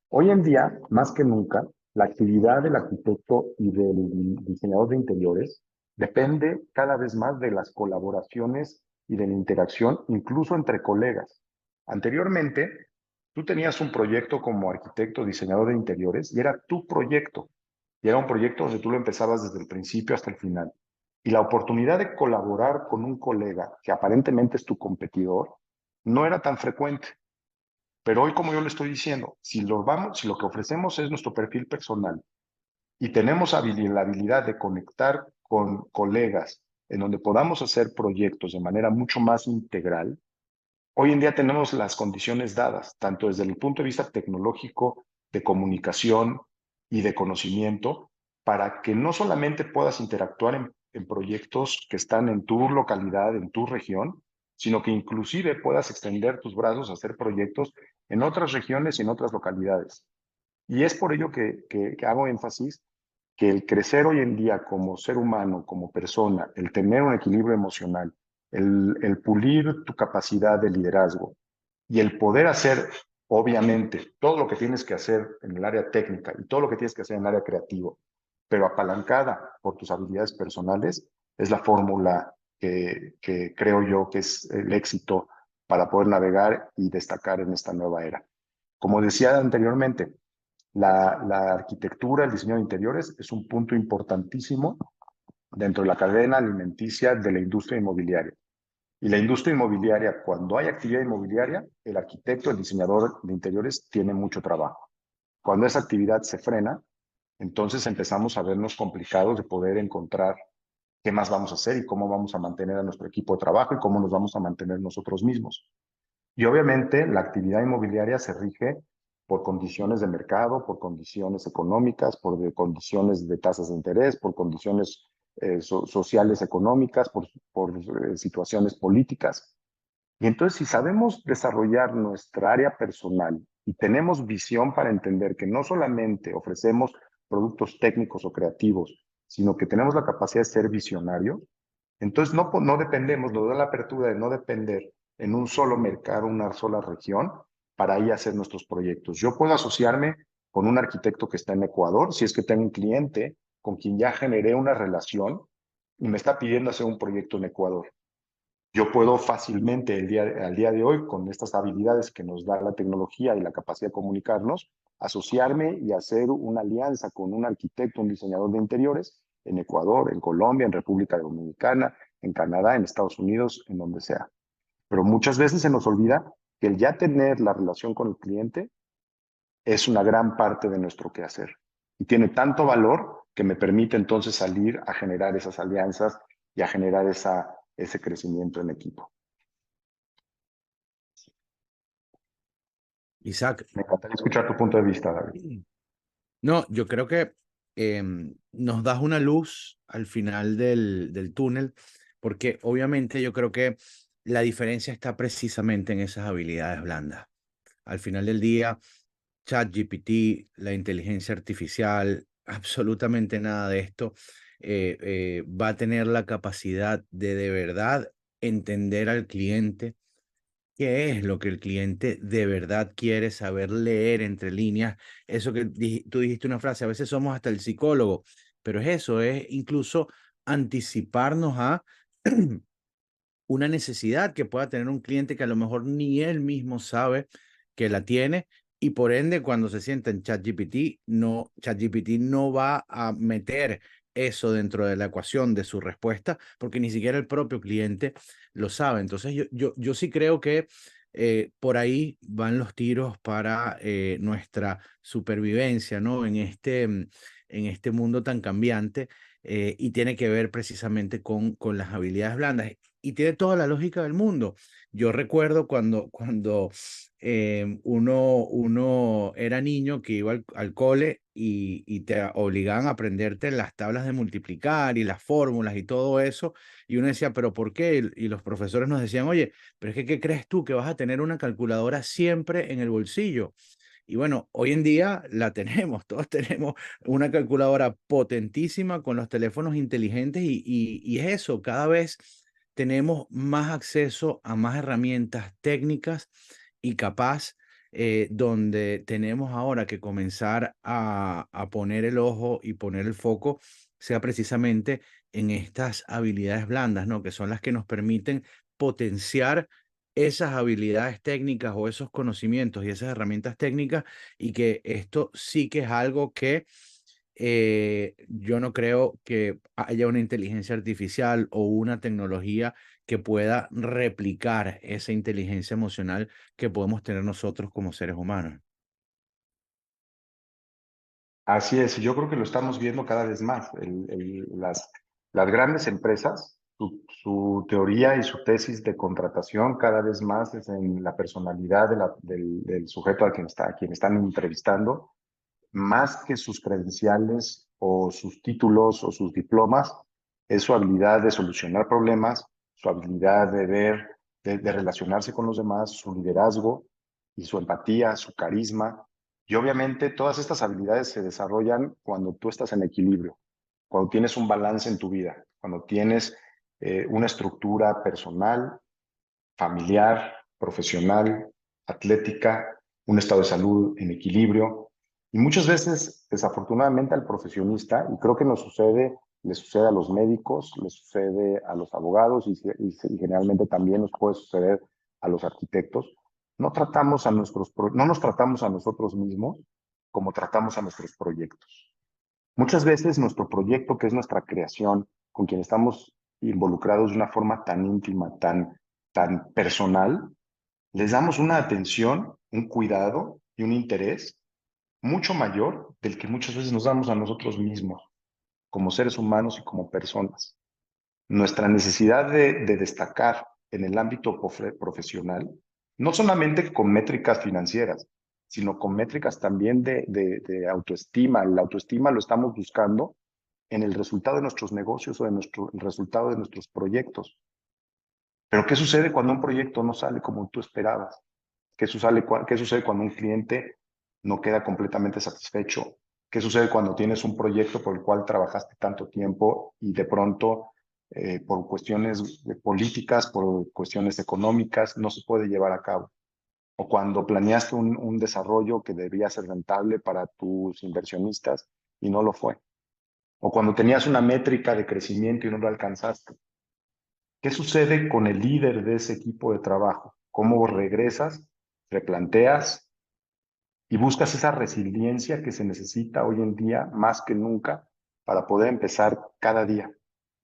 Hoy en día, más que nunca, la actividad del arquitecto y del diseñador de interiores depende cada vez más de las colaboraciones y de la interacción, incluso entre colegas. Anteriormente, tú tenías un proyecto como arquitecto, diseñador de interiores, y era tu proyecto. Y era un proyecto donde tú lo empezabas desde el principio hasta el final. Y la oportunidad de colaborar con un colega que aparentemente es tu competidor no era tan frecuente. Pero hoy, como yo le estoy diciendo, si lo que ofrecemos es nuestro perfil personal y tenemos la habilidad de conectar con colegas en donde podamos hacer proyectos de manera mucho más integral, hoy en día tenemos las condiciones dadas, tanto desde el punto de vista tecnológico, de comunicación y de conocimiento, para que no solamente puedas interactuar en proyectos que están en tu localidad, en tu región, sino que inclusive puedas extender tus brazos a hacer proyectos en otras regiones y en otras localidades. Y es por ello que hago énfasis que el crecer hoy en día como ser humano, como persona, el tener un equilibrio emocional, el pulir tu capacidad de liderazgo y el poder hacer, obviamente, todo lo que tienes que hacer en el área técnica y todo lo que tienes que hacer en el área creativo, pero apalancada por tus habilidades personales, es la fórmula que creo yo que es el éxito para poder navegar y destacar en esta nueva era. Como decía anteriormente, la arquitectura, el diseño de interiores es un punto importantísimo dentro de la cadena alimenticia de la industria inmobiliaria. Y la industria inmobiliaria, cuando hay actividad inmobiliaria, el arquitecto, el diseñador de interiores tiene mucho trabajo. Cuando esa actividad se frena, entonces empezamos a vernos complicados de poder encontrar qué más vamos a hacer y cómo vamos a mantener a nuestro equipo de trabajo y cómo nos vamos a mantener nosotros mismos. Y obviamente la actividad inmobiliaria se rige por condiciones de mercado, por condiciones económicas, por condiciones de tasas de interés, por condiciones sociales económicas, por situaciones políticas. Y entonces, si sabemos desarrollar nuestra área personal y tenemos visión para entender que no solamente ofrecemos productos técnicos o creativos, sino que tenemos la capacidad de ser visionario, entonces no dependemos, nos da la apertura de no depender en un solo mercado, una sola región, para ahí hacer nuestros proyectos. Yo puedo asociarme con un arquitecto que está en Ecuador, si es que tengo un cliente con quien ya generé una relación y me está pidiendo hacer un proyecto en Ecuador. Yo puedo fácilmente al día de hoy, con estas habilidades que nos da la tecnología y la capacidad de comunicarnos, asociarme y hacer una alianza con un arquitecto, un diseñador de interiores en Ecuador, en Colombia, en República Dominicana, en Canadá, en Estados Unidos, en donde sea. Pero muchas veces se nos olvida que el ya tener la relación con el cliente es una gran parte de nuestro quehacer y tiene tanto valor que me permite entonces salir a generar esas alianzas y a generar ese crecimiento en equipo. Isaac, Me encantaría escuchar tu punto de vista, David. no, yo creo que nos das una luz al final del túnel, porque obviamente yo creo que la diferencia está precisamente en esas habilidades blandas. Al final del día, ChatGPT, la inteligencia artificial, absolutamente nada de esto va a tener la capacidad de verdad entender al cliente. ¿Qué es lo que el cliente de verdad quiere saber leer entre líneas? Eso que tú dijiste una frase, a veces somos hasta el psicólogo, pero es eso, es incluso anticiparnos a una necesidad que pueda tener un cliente que a lo mejor ni él mismo sabe que la tiene y por ende cuando se sienta en ChatGPT no va a meter eso dentro de la ecuación de su respuesta porque ni siquiera el propio cliente lo sabe. Entonces yo sí creo que por ahí van los tiros para nuestra supervivencia, ¿no? En este mundo tan cambiante y tiene que ver precisamente con las habilidades blandas y tiene toda la lógica del mundo. Yo recuerdo cuando uno era niño que iba al cole y te obligaban a aprenderte las tablas de multiplicar y las fórmulas y todo eso, y uno decía, ¿pero por qué? Y los profesores nos decían, oye, pero es que ¿qué crees tú que vas a tener una calculadora siempre en el bolsillo? Y bueno, hoy en día la tenemos, todos tenemos una calculadora potentísima con los teléfonos inteligentes y es eso, cada vez tenemos más acceso a más herramientas técnicas y capaz, donde tenemos ahora que comenzar a poner el ojo y poner el foco, sea precisamente en estas habilidades blandas, ¿no? Que son las que nos permiten potenciar esas habilidades técnicas o esos conocimientos y esas herramientas técnicas y que esto sí que es algo que yo no creo que haya una inteligencia artificial o una tecnología que pueda replicar esa inteligencia emocional que podemos tener nosotros como seres humanos. Así es, y yo creo que lo estamos viendo cada vez más. Las grandes empresas, su teoría y su tesis de contratación cada vez más es en la personalidad del sujeto a quien están entrevistando, más que sus credenciales o sus títulos o sus diplomas, es su habilidad de solucionar problemas, su habilidad de ver, de relacionarse con los demás, su liderazgo y su empatía, su carisma. Y obviamente todas estas habilidades se desarrollan cuando tú estás en equilibrio, cuando tienes un balance en tu vida, cuando tienes una estructura personal, familiar, profesional, atlética, un estado de salud en equilibrio. Y muchas veces, desafortunadamente, al profesionista, y creo que nos sucede, le sucede a los médicos, le sucede a los abogados y generalmente también nos puede suceder a los arquitectos, no nos tratamos a nosotros mismos como tratamos a nuestros proyectos. Muchas veces nuestro proyecto, que es nuestra creación, con quien estamos involucrados de una forma tan íntima, tan personal, les damos una atención, un cuidado y un interés mucho mayor del que muchas veces nos damos a nosotros mismos, como seres humanos y como personas. Nuestra necesidad de destacar en el ámbito profesional, no solamente con métricas financieras, sino con métricas también de autoestima. La autoestima lo estamos buscando en el resultado de nuestros negocios o en el resultado de nuestros proyectos. Pero ¿qué sucede cuando un proyecto no sale como tú esperabas? ¿Qué sucede cuando un cliente no queda completamente satisfecho? ¿Qué sucede cuando tienes un proyecto por el cual trabajaste tanto tiempo y de pronto, por cuestiones políticas, por cuestiones económicas, no se puede llevar a cabo? O cuando planeaste un desarrollo que debía ser rentable para tus inversionistas y no lo fue. O cuando tenías una métrica de crecimiento y no lo alcanzaste. ¿Qué sucede con el líder de ese equipo de trabajo? ¿Cómo regresas, replanteas y buscas esa resiliencia que se necesita hoy en día más que nunca para poder empezar cada día?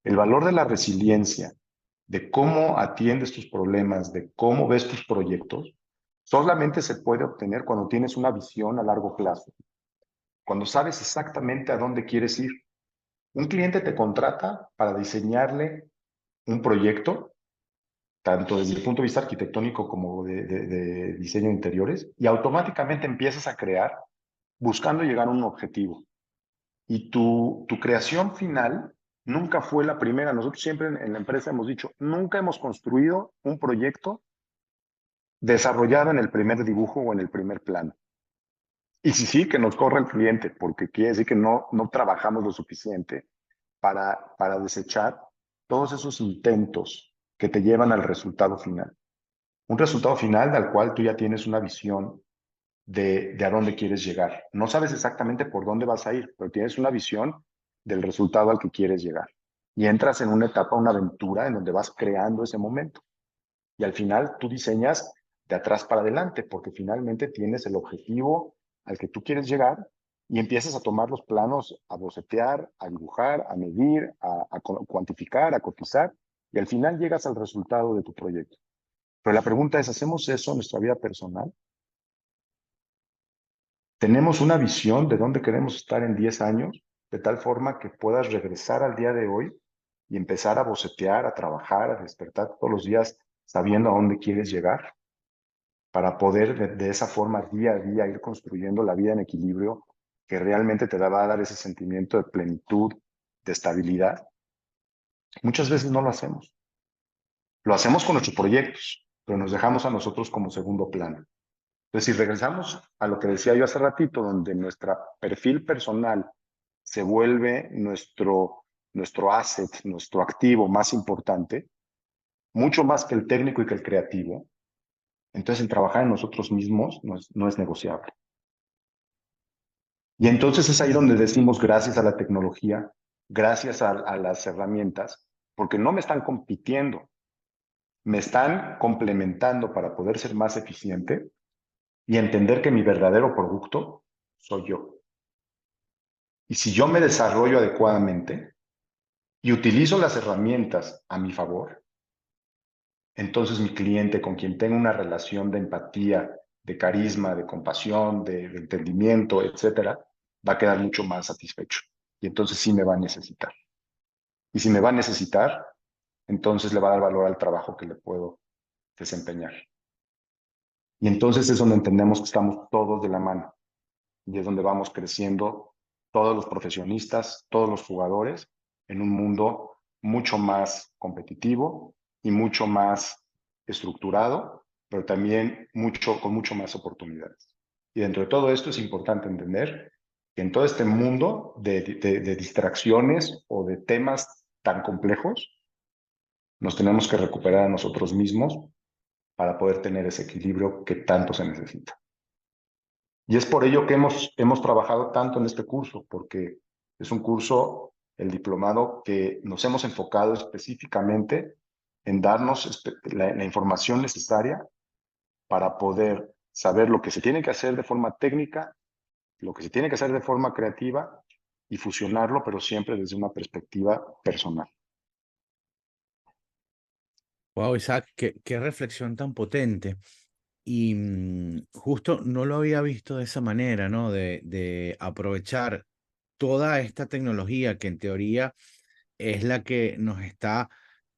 El valor de la resiliencia, de cómo atiendes tus problemas, de cómo ves tus proyectos, solamente se puede obtener cuando tienes una visión a largo plazo, cuando sabes exactamente a dónde quieres ir. Un cliente te contrata para diseñarle un proyecto tanto desde el punto de vista arquitectónico como de diseño de interiores, y automáticamente empiezas a crear buscando llegar a un objetivo. Y tu creación final nunca fue la primera. Nosotros siempre en la empresa hemos dicho, nunca hemos construido un proyecto desarrollado en el primer dibujo o en el primer plano. Y si sí, que nos corra el cliente, porque quiere decir que no trabajamos lo suficiente para desechar todos esos intentos que te llevan al resultado final. Un resultado final al cual tú ya tienes una visión de a dónde quieres llegar. No sabes exactamente por dónde vas a ir, pero tienes una visión del resultado al que quieres llegar. Y entras en una etapa, una aventura en donde vas creando ese momento. Y al final tú diseñas de atrás para adelante, porque finalmente tienes el objetivo al que tú quieres llegar y empiezas a tomar los planos, a bocetear, a dibujar, a medir, a cuantificar, a cotizar, y al final llegas al resultado de tu proyecto. Pero la pregunta es, ¿hacemos eso en nuestra vida personal? ¿Tenemos una visión de dónde queremos estar en 10 años, de tal forma que puedas regresar al día de hoy y empezar a bocetear, a trabajar, a despertar todos los días sabiendo a dónde quieres llegar, para poder de esa forma día a día ir construyendo la vida en equilibrio que realmente te va a dar ese sentimiento de plenitud, de estabilidad? Muchas veces no lo hacemos. Lo hacemos con nuestros proyectos, pero nos dejamos a nosotros como segundo plano. Entonces, si regresamos a lo que decía yo hace ratito, donde nuestro perfil personal se vuelve nuestro asset, nuestro activo más importante, mucho más que el técnico y que el creativo, entonces el trabajar en nosotros mismos no es negociable. Y entonces es ahí donde decimos gracias a la tecnología, gracias a las herramientas, porque no me están compitiendo, me están complementando para poder ser más eficiente y entender que mi verdadero producto soy yo. Y si yo me desarrollo adecuadamente y utilizo las herramientas a mi favor, entonces mi cliente con quien tengo una relación de empatía, de carisma, de compasión, de entendimiento, etcétera, va a quedar mucho más satisfecho. Y entonces sí me va a necesitar. Y si me va a necesitar, entonces le va a dar valor al trabajo que le puedo desempeñar. Y entonces es donde entendemos que estamos todos de la mano. Y es donde vamos creciendo todos los profesionistas, todos los jugadores, en un mundo mucho más competitivo y mucho más estructurado, pero también con mucho más oportunidades. Y dentro de todo esto es importante entender que en todo este mundo de distracciones o de temas tan complejos, nos tenemos que recuperar a nosotros mismos para poder tener ese equilibrio que tanto se necesita. Y es por ello que hemos trabajado tanto en este curso, porque es un curso, el diplomado, que nos hemos enfocado específicamente en darnos la información necesaria para poder saber lo que se tiene que hacer de forma técnica, lo que se tiene que hacer de forma creativa y fusionarlo, pero siempre desde una perspectiva personal. Wow, Isaac, qué reflexión tan potente. Y justo no lo había visto de esa manera, ¿no? De aprovechar toda esta tecnología que en teoría es la que nos está,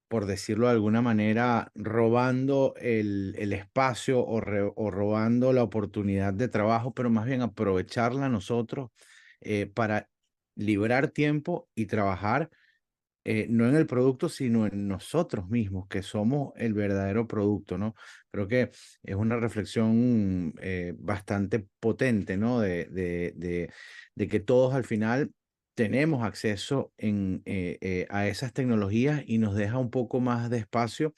por decirlo de alguna manera, robando el espacio o robando la oportunidad de trabajo, pero más bien aprovecharla nosotros para liberar tiempo y trabajar no en el producto, sino en nosotros mismos, que somos el verdadero producto, ¿no? Creo que es una reflexión bastante potente, ¿no? De que todos al final tenemos acceso a esas tecnologías y nos deja un poco más de espacio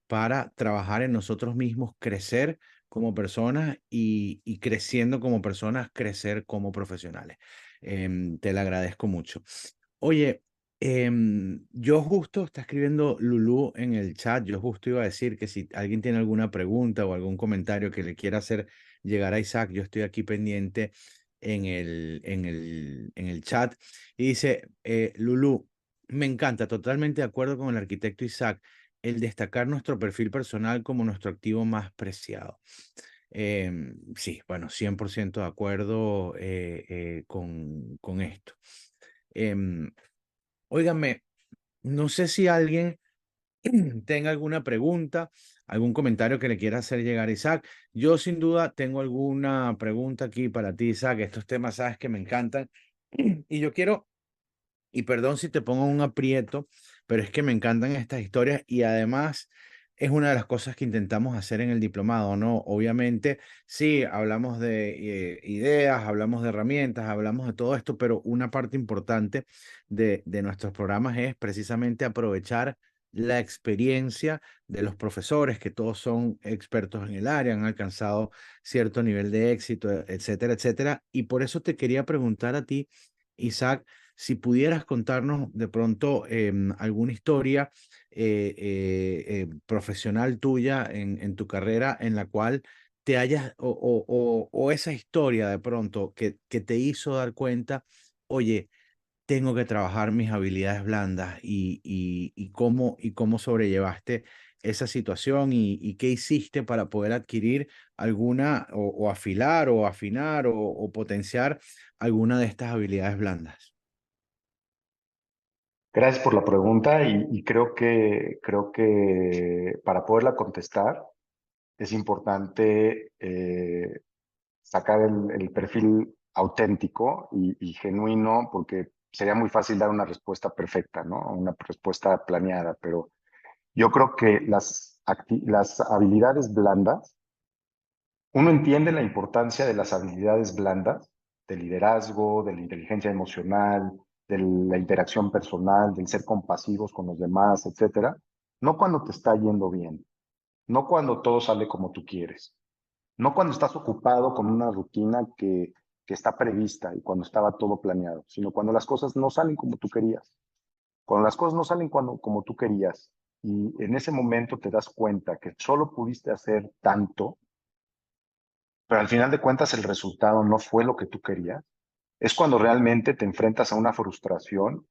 para trabajar en nosotros mismos, crecer como personas y creciendo como personas, crecer como profesionales. Te lo agradezco mucho. Oye, yo justo, está escribiendo Lulú en el chat, yo justo iba a decir que si alguien tiene alguna pregunta o algún comentario que le quiera hacer llegar a Isaac, yo estoy aquí pendiente en el chat. Y dice, Lulú, me encanta, totalmente de acuerdo con el arquitecto Isaac, el destacar nuestro perfil personal como nuestro activo más preciado. Sí, bueno, 100% de acuerdo con esto. Em, Óigame, no sé si alguien tenga alguna pregunta, algún comentario que le quiera hacer llegar a Isaac. Yo sin duda tengo alguna pregunta aquí para ti, Isaac. Estos temas sabes que me encantan. Y yo quiero, y perdón si te pongo un aprieto, pero es que me encantan estas historias y además es una de las cosas que intentamos hacer en el diplomado, ¿no? Obviamente, sí, hablamos de ideas, hablamos de herramientas, hablamos de todo esto, pero una parte importante de nuestros programas es precisamente aprovechar la experiencia de los profesores, que todos son expertos en el área, han alcanzado cierto nivel de éxito, etcétera, etcétera. Y por eso te quería preguntar a ti, Isaac, si pudieras contarnos de pronto alguna historia profesional tuya en tu carrera en la cual te hayas, o esa historia de pronto que te hizo dar cuenta, oye, tengo que trabajar mis habilidades blandas y cómo sobrellevaste esa situación y qué hiciste para poder adquirir alguna o afilar o afinar o potenciar alguna de estas habilidades blandas. Gracias por la pregunta y creo que para poderla contestar es importante sacar el perfil auténtico y genuino, porque sería muy fácil dar una respuesta perfecta, ¿no? Una respuesta planeada, pero yo creo que las habilidades blandas, uno entiende la importancia de las habilidades blandas, del liderazgo, de la inteligencia emocional, de la interacción personal, del ser compasivos con los demás, etcétera, no cuando te está yendo bien, no cuando todo sale como tú quieres, no cuando estás ocupado con una rutina que está prevista y cuando estaba todo planeado, sino cuando las cosas no salen como tú querías. Cuando las cosas no salen como tú querías y en ese momento te das cuenta que solo pudiste hacer tanto, pero al final de cuentas el resultado no fue lo que tú querías, es cuando realmente te enfrentas a una frustración,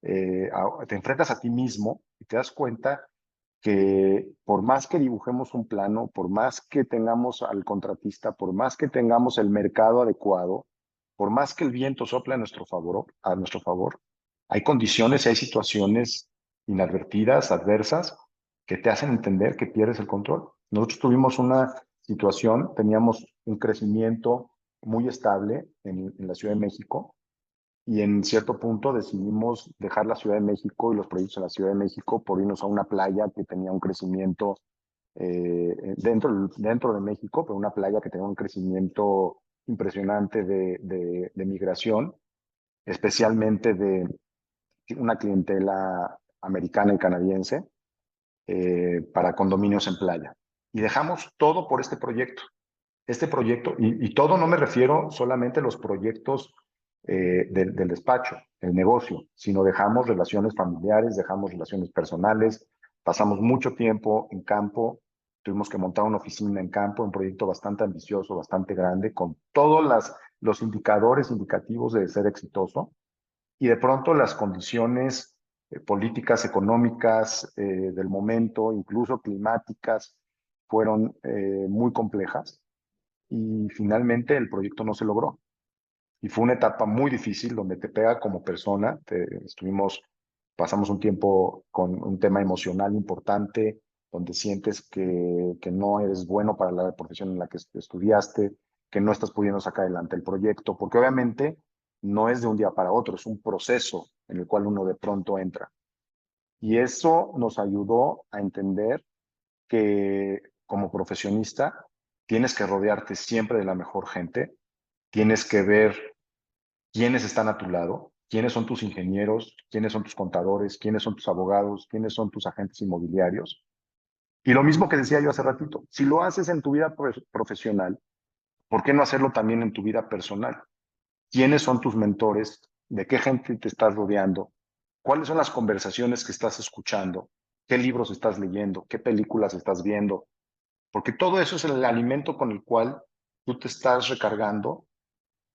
te enfrentas a ti mismo y te das cuenta que por más que dibujemos un plano, por más que tengamos al contratista, por más que tengamos el mercado adecuado, por más que el viento sople a nuestro favor, hay condiciones y hay situaciones inadvertidas, adversas, que te hacen entender que pierdes el control. Nosotros tuvimos una situación, teníamos un crecimiento muy estable en la Ciudad de México y en cierto punto decidimos dejar la Ciudad de México y los proyectos en la Ciudad de México por irnos a una playa que tenía un crecimiento dentro de México, pero una playa que tenía un crecimiento impresionante de migración, especialmente de una clientela americana y canadiense para condominios en playa. Y dejamos todo por este proyecto. Este proyecto, y todo no me refiero solamente a los proyectos del despacho, el negocio, sino dejamos relaciones familiares, dejamos relaciones personales, pasamos mucho tiempo en campo, tuvimos que montar una oficina en campo, un proyecto bastante ambicioso, bastante grande, con todos los indicadores indicativos de ser exitoso, y de pronto las condiciones políticas, económicas del momento, incluso climáticas, fueron muy complejas y finalmente el proyecto no se logró. Y fue una etapa muy difícil donde te pega como persona. Pasamos un tiempo con un tema emocional importante, donde sientes que no eres bueno para la profesión en la que estudiaste, que no estás pudiendo sacar adelante el proyecto, porque obviamente no es de un día para otro, es un proceso en el cual uno de pronto entra. Y eso nos ayudó a entender que como profesionista tienes que rodearte siempre de la mejor gente, tienes que ver quiénes están a tu lado, quiénes son tus ingenieros, quiénes son tus contadores, quiénes son tus abogados, quiénes son tus agentes inmobiliarios. Y lo mismo que decía yo hace ratito, si lo haces en tu vida profesional, ¿por qué no hacerlo también en tu vida personal? ¿Quiénes son tus mentores? ¿De qué gente te estás rodeando? ¿Cuáles son las conversaciones que estás escuchando? ¿Qué libros estás leyendo? ¿Qué películas estás viendo? Porque todo eso es el alimento con el cual tú te estás recargando,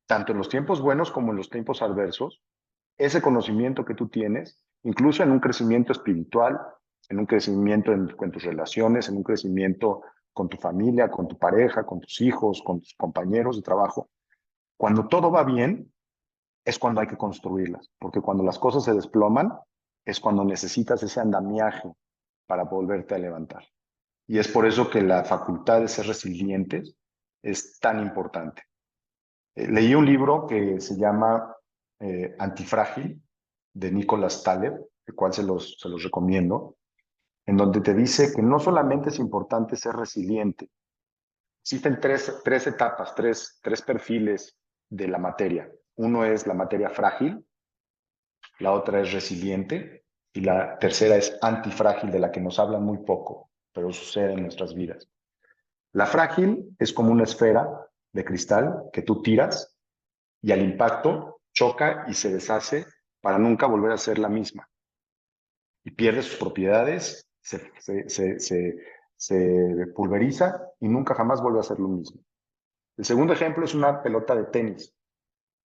tanto en los tiempos buenos como en los tiempos adversos, ese conocimiento que tú tienes, incluso en un crecimiento espiritual, en un crecimiento en tus relaciones, en un crecimiento con tu familia, con tu pareja, con tus hijos, con tus compañeros de trabajo. Cuando todo va bien, es cuando hay que construirlas, porque cuando las cosas se desploman, es cuando necesitas ese andamiaje para volverte a levantar. Y es por eso que la facultad de ser resilientes es tan importante. Leí un libro que se llama Antifrágil, de Nicholas Taleb, el cual se los recomiendo, en donde te dice que no solamente es importante ser resiliente, existen tres etapas, tres perfiles de la materia. Uno es la materia frágil, la otra es resiliente y la tercera es antifrágil, de la que nos hablan muy poco, pero sucede en nuestras vidas. La frágil es como una esfera de cristal que tú tiras y al impacto choca y se deshace para nunca volver a ser la misma. Y pierde sus propiedades, se pulveriza y nunca jamás vuelve a ser lo mismo. El segundo ejemplo es una pelota de tenis,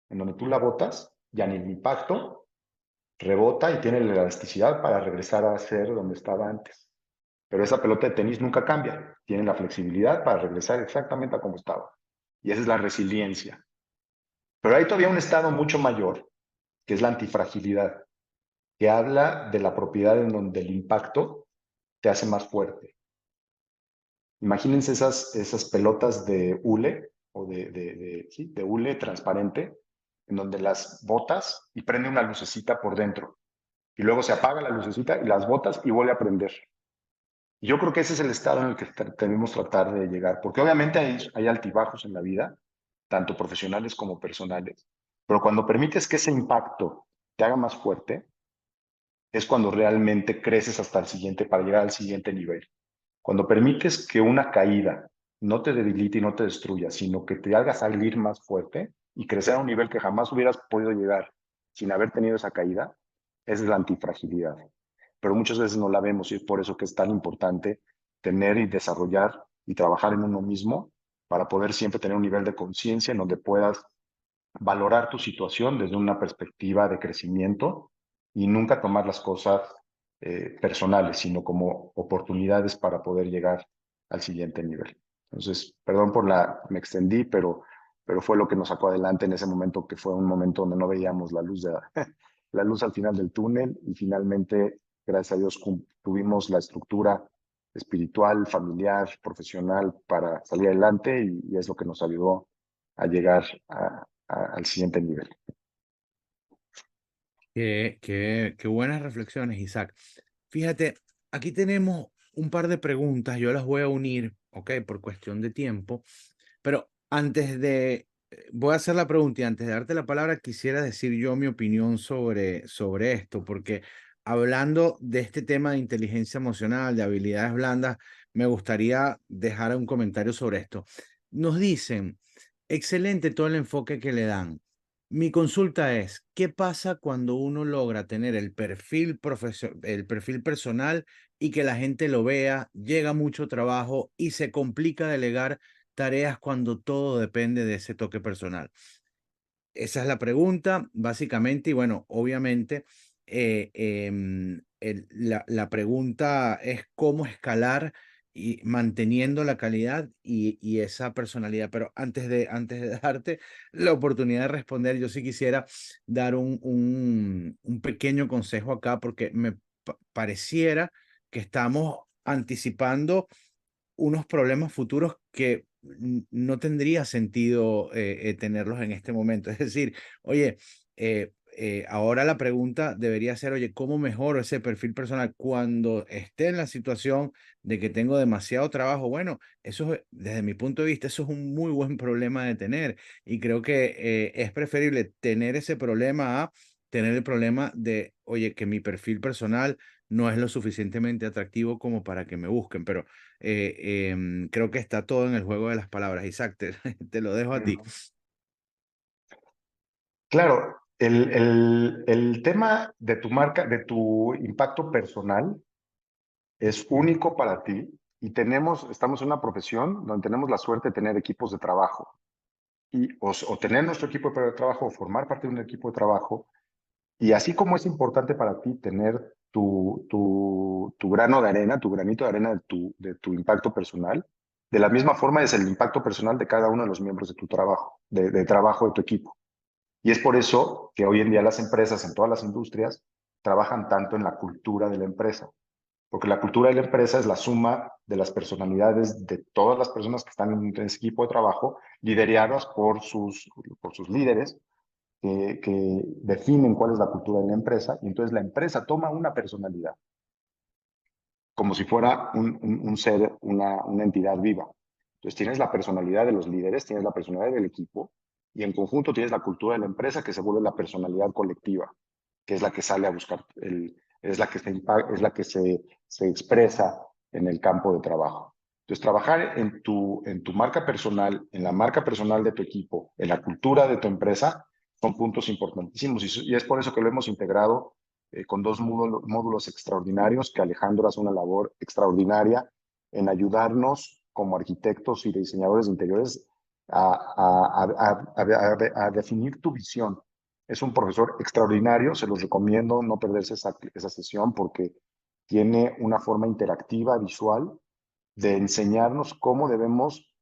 en donde tú la botas y en el impacto rebota y tiene la elasticidad para regresar a ser donde estaba antes. Pero esa pelota de tenis nunca cambia, tiene la flexibilidad para regresar exactamente a como estaba. Y esa es la resiliencia. Pero hay todavía un estado mucho mayor, que es la antifragilidad, que habla de la propiedad en donde el impacto te hace más fuerte. Imagínense esas pelotas de hule o de hule transparente, en donde las botas y prende una lucecita por dentro. Y luego se apaga la lucecita y las botas y vuelve a prender. Y yo creo que ese es el estado en el que debemos tratar de llegar, porque obviamente hay altibajos en la vida, tanto profesionales como personales, pero cuando permites que ese impacto te haga más fuerte, es cuando realmente creces hasta el siguiente, para llegar al siguiente nivel. Cuando permites que una caída no te debilite y no te destruya, sino que te haga salir más fuerte y crecer a un nivel que jamás hubieras podido llegar sin haber tenido esa caída, esa es la antifragilidad. Pero muchas veces no la vemos y es por eso que es tan importante tener y desarrollar y trabajar en uno mismo para poder siempre tener un nivel de conciencia en donde puedas valorar tu situación desde una perspectiva de crecimiento y nunca tomar las cosas personales, sino como oportunidades para poder llegar al siguiente nivel. Entonces, perdón me extendí, pero fue lo que nos sacó adelante en ese momento, que fue un momento donde no veíamos la luz, la luz al final del túnel y finalmente, gracias a Dios, tuvimos la estructura espiritual, familiar, profesional para salir adelante y es lo que nos ayudó a llegar al siguiente nivel. Qué buenas reflexiones, Isaac. Fíjate, aquí tenemos un par de preguntas, yo las voy a unir, ¿ok? Por cuestión de tiempo, pero voy a hacer la pregunta y antes de darte la palabra, quisiera decir yo mi opinión sobre esto, porque hablando de este tema de inteligencia emocional, de habilidades blandas, me gustaría dejar un comentario sobre esto. Nos dicen, excelente todo el enfoque que le dan. Mi consulta es, ¿qué pasa cuando uno logra tener el perfil personal y que la gente lo vea, llega mucho trabajo y se complica delegar tareas cuando todo depende de ese toque personal? Esa es la pregunta, básicamente, y bueno, obviamente la pregunta es cómo escalar y manteniendo la calidad y esa personalidad. Pero antes de darte la oportunidad de responder, yo sí quisiera dar un pequeño consejo acá porque pareciera que estamos anticipando unos problemas futuros que no tendría sentido tenerlos en este momento. Es decir, oye, ahora la pregunta debería ser, oye, ¿cómo mejoro ese perfil personal cuando esté en la situación de que tengo demasiado trabajo? Bueno, desde mi punto de vista, eso es un muy buen problema de tener y creo que es preferible tener ese problema a tener el problema de, oye, que mi perfil personal no es lo suficientemente atractivo como para que me busquen, pero creo que está todo en el juego de las palabras. Isaac, te lo dejo a ti. Ujú. Claro, el tema de tu marca, de tu impacto personal es único para ti y estamos en una profesión donde tenemos la suerte de tener equipos de trabajo o tener nuestro equipo de trabajo o formar parte de un equipo de trabajo. Y así como es importante para ti tener tu grano de arena, tu granito de arena de tu impacto personal, de la misma forma es el impacto personal de cada uno de los miembros de tu trabajo, de trabajo de tu equipo. Y es por eso que hoy en día las empresas, en todas las industrias, trabajan tanto en la cultura de la empresa, porque la cultura de la empresa es la suma de las personalidades de todas las personas que están en ese equipo de trabajo, lideradas por sus líderes, que definen cuál es la cultura de la empresa, y entonces la empresa toma una personalidad, como si fuera un ser, una entidad viva. Entonces tienes la personalidad de los líderes, tienes la personalidad del equipo, y en conjunto tienes la cultura de la empresa que se vuelve la personalidad colectiva, que es la que sale a buscar, es la que, es la que se expresa en el campo de trabajo. Entonces, trabajar en tu marca personal, en la marca personal de tu equipo, en la cultura de tu empresa, son puntos importantísimos y es por eso que lo hemos integrado con dos módulos extraordinarios, que Alejandro hace una labor extraordinaria en ayudarnos como arquitectos y diseñadores de interiores a definir tu visión. Es un profesor extraordinario, se los recomiendo no perderse esa sesión porque tiene una forma interactiva, visual, de enseñarnos cómo debemos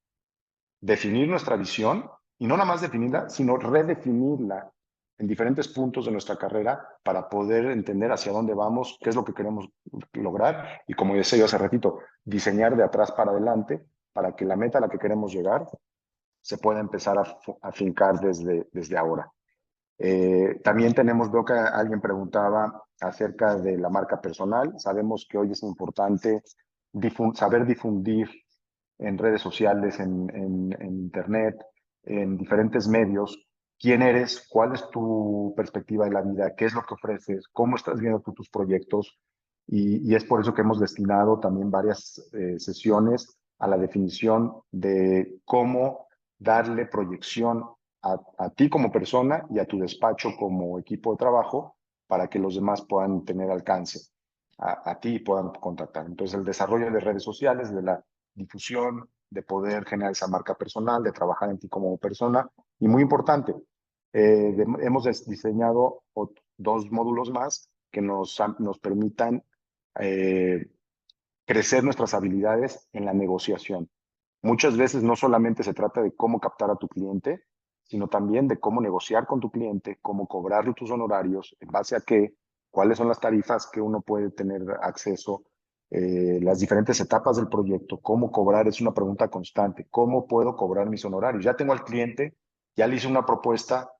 definir nuestra visión y no nada más definirla, sino redefinirla en diferentes puntos de nuestra carrera para poder entender hacia dónde vamos, qué es lo que queremos lograr y, como decía yo hace ratito, diseñar de atrás para adelante para que la meta a la que queremos llegar se pueda empezar a fincar desde ahora. También veo que alguien preguntaba acerca de la marca personal. Sabemos que hoy es importante saber difundir en redes sociales, en internet, en diferentes medios, quién eres, cuál es tu perspectiva de la vida, qué es lo que ofreces, cómo estás viendo tú tus proyectos. Y es por eso que hemos destinado también varias sesiones a la definición de cómo darle proyección a ti como persona y a tu despacho como equipo de trabajo para que los demás puedan tener alcance a ti y puedan contactar. Entonces, el desarrollo de redes sociales, de la difusión, de poder generar esa marca personal, de trabajar en ti como persona. Y muy importante, hemos diseñado dos módulos más que nos permitan eh, crecer nuestras habilidades en la negociación. Muchas veces no solamente se trata de cómo captar a tu cliente, sino también de cómo negociar con tu cliente, cómo cobrar tus honorarios, en base a qué, cuáles son las tarifas que uno puede tener acceso, las diferentes etapas del proyecto, cómo cobrar es una pregunta constante, cómo puedo cobrar mis honorarios. Ya tengo al cliente, ya le hice una propuesta,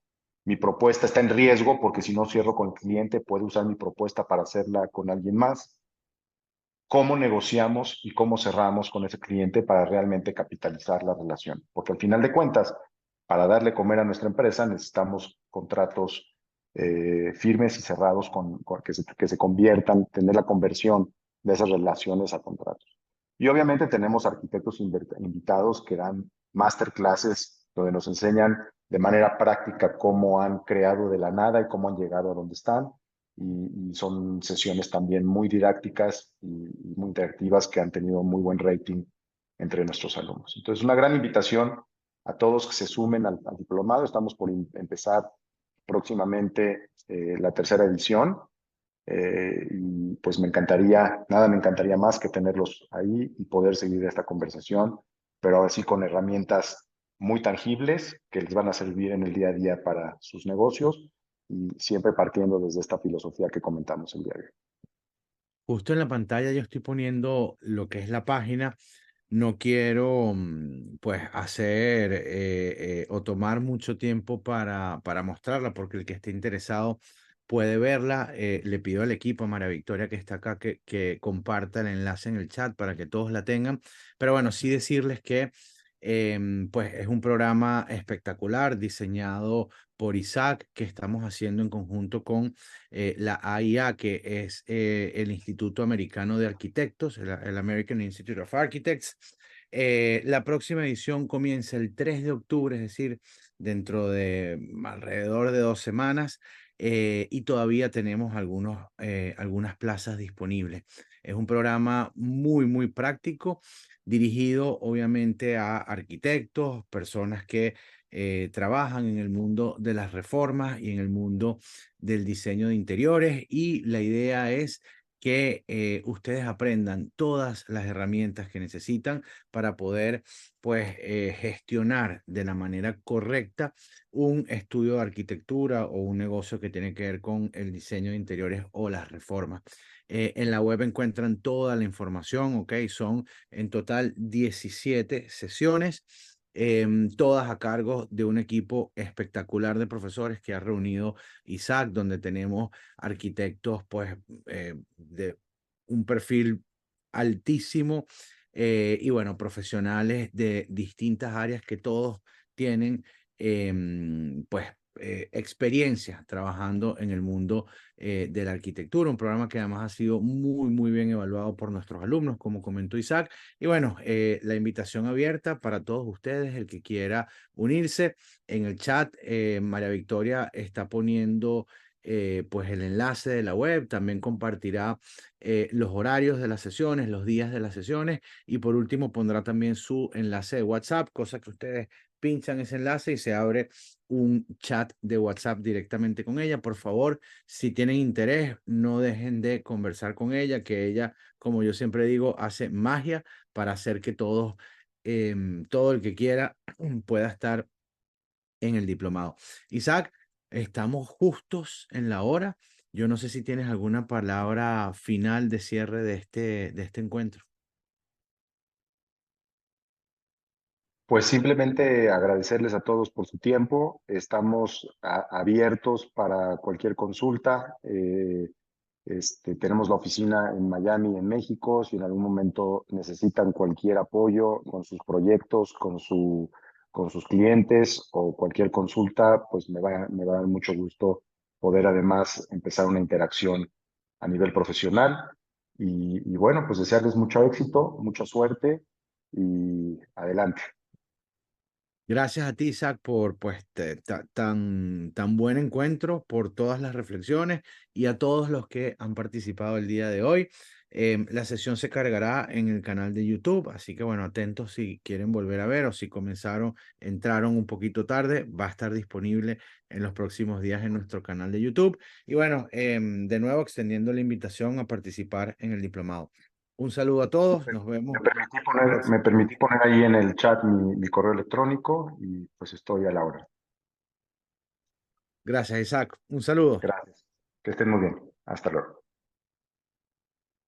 mi propuesta está en riesgo porque si no cierro con el cliente, puede usar mi propuesta para hacerla con alguien más. ¿Cómo negociamos y cómo cerramos con ese cliente para realmente capitalizar la relación? Porque al final de cuentas, para darle comer a nuestra empresa necesitamos contratos firmes y cerrados que se conviertan, tener la conversión de esas relaciones a contratos. Y obviamente tenemos arquitectos invitados que dan masterclasses donde nos enseñan de manera práctica cómo han creado de la nada y cómo han llegado a donde están. Y son sesiones también muy didácticas y muy interactivas que han tenido muy buen rating entre nuestros alumnos. Entonces, una gran invitación a todos que se sumen al diplomado. Estamos por empezar próximamente la tercera edición. Y pues nada me encantaría más que tenerlos ahí y poder seguir esta conversación, pero así con herramientas muy tangibles que les van a servir en el día a día para sus negocios y siempre partiendo desde esta filosofía que comentamos el día de hoy. Justo en la pantalla yo estoy poniendo lo que es la página. No quiero pues hacer o tomar mucho tiempo para mostrarla, porque el que esté interesado puede verla. Le pido al equipo, a María Victoria, que está acá, que comparta el enlace en el chat para que todos la tengan. Pero bueno, sí decirles que pues es un programa espectacular diseñado por Isaac, que estamos haciendo en conjunto con la AIA, que es el Instituto Americano de Arquitectos, el American Institute of Architects. La próxima edición comienza el 3 de octubre, es decir, dentro de alrededor de 2 semanas, y todavía tenemos algunas plazas disponibles. Es un programa muy, muy práctico, dirigido obviamente a arquitectos, personas que trabajan en el mundo de las reformas y en el mundo del diseño de interiores, y la idea es que ustedes aprendan todas las herramientas que necesitan para poder pues gestionar de la manera correcta un estudio de arquitectura o un negocio que tiene que ver con el diseño de interiores o las reformas. En la web encuentran toda la información, ¿ok? Son en total 17 sesiones, todas a cargo de un equipo espectacular de profesores que ha reunido Isaac, donde tenemos arquitectos pues de un perfil altísimo, y bueno, profesionales de distintas áreas que todos tienen pues experiencia trabajando en el mundo de la arquitectura, un programa que además ha sido muy, muy bien evaluado por nuestros alumnos, como comentó Isaac. Y bueno, la invitación abierta para todos ustedes, el que quiera unirse. En el chat, María Victoria está poniendo pues el enlace de la web, también compartirá los horarios de las sesiones, los días de las sesiones, y por último pondrá también su enlace de WhatsApp, cosa que ustedes pinchan ese enlace y se abre un chat de WhatsApp directamente con ella. Por favor, si tienen interés, no dejen de conversar con ella, que ella, como yo siempre digo, hace magia para hacer que todos, todo el que quiera pueda estar en el diplomado. Isaac, estamos justos en la hora. Yo no sé si tienes alguna palabra final de cierre de este encuentro. Pues simplemente agradecerles a todos por su tiempo. Estamos abiertos para cualquier consulta. Tenemos la oficina en Miami, en México. Si en algún momento necesitan cualquier apoyo con sus proyectos, con sus clientes o cualquier consulta, pues me va a dar mucho gusto poder además empezar una interacción a nivel profesional. Y bueno, pues desearles mucho éxito, mucha suerte y adelante. Gracias a ti, Isaac, por pues tan buen encuentro, por todas las reflexiones, y a todos los que han participado el día de hoy. La sesión se cargará en el canal de YouTube, así que bueno, atentos si quieren volver a ver, o si entraron un poquito tarde, va a estar disponible en los próximos días en nuestro canal de YouTube. Y bueno, de nuevo extendiendo la invitación a participar en el diplomado. Un saludo a todos, nos vemos Me próximo. permití poner ahí en el chat mi correo electrónico y pues estoy a la hora. Gracias, Isaac. Un saludo. Gracias. Que estén muy bien. Hasta luego.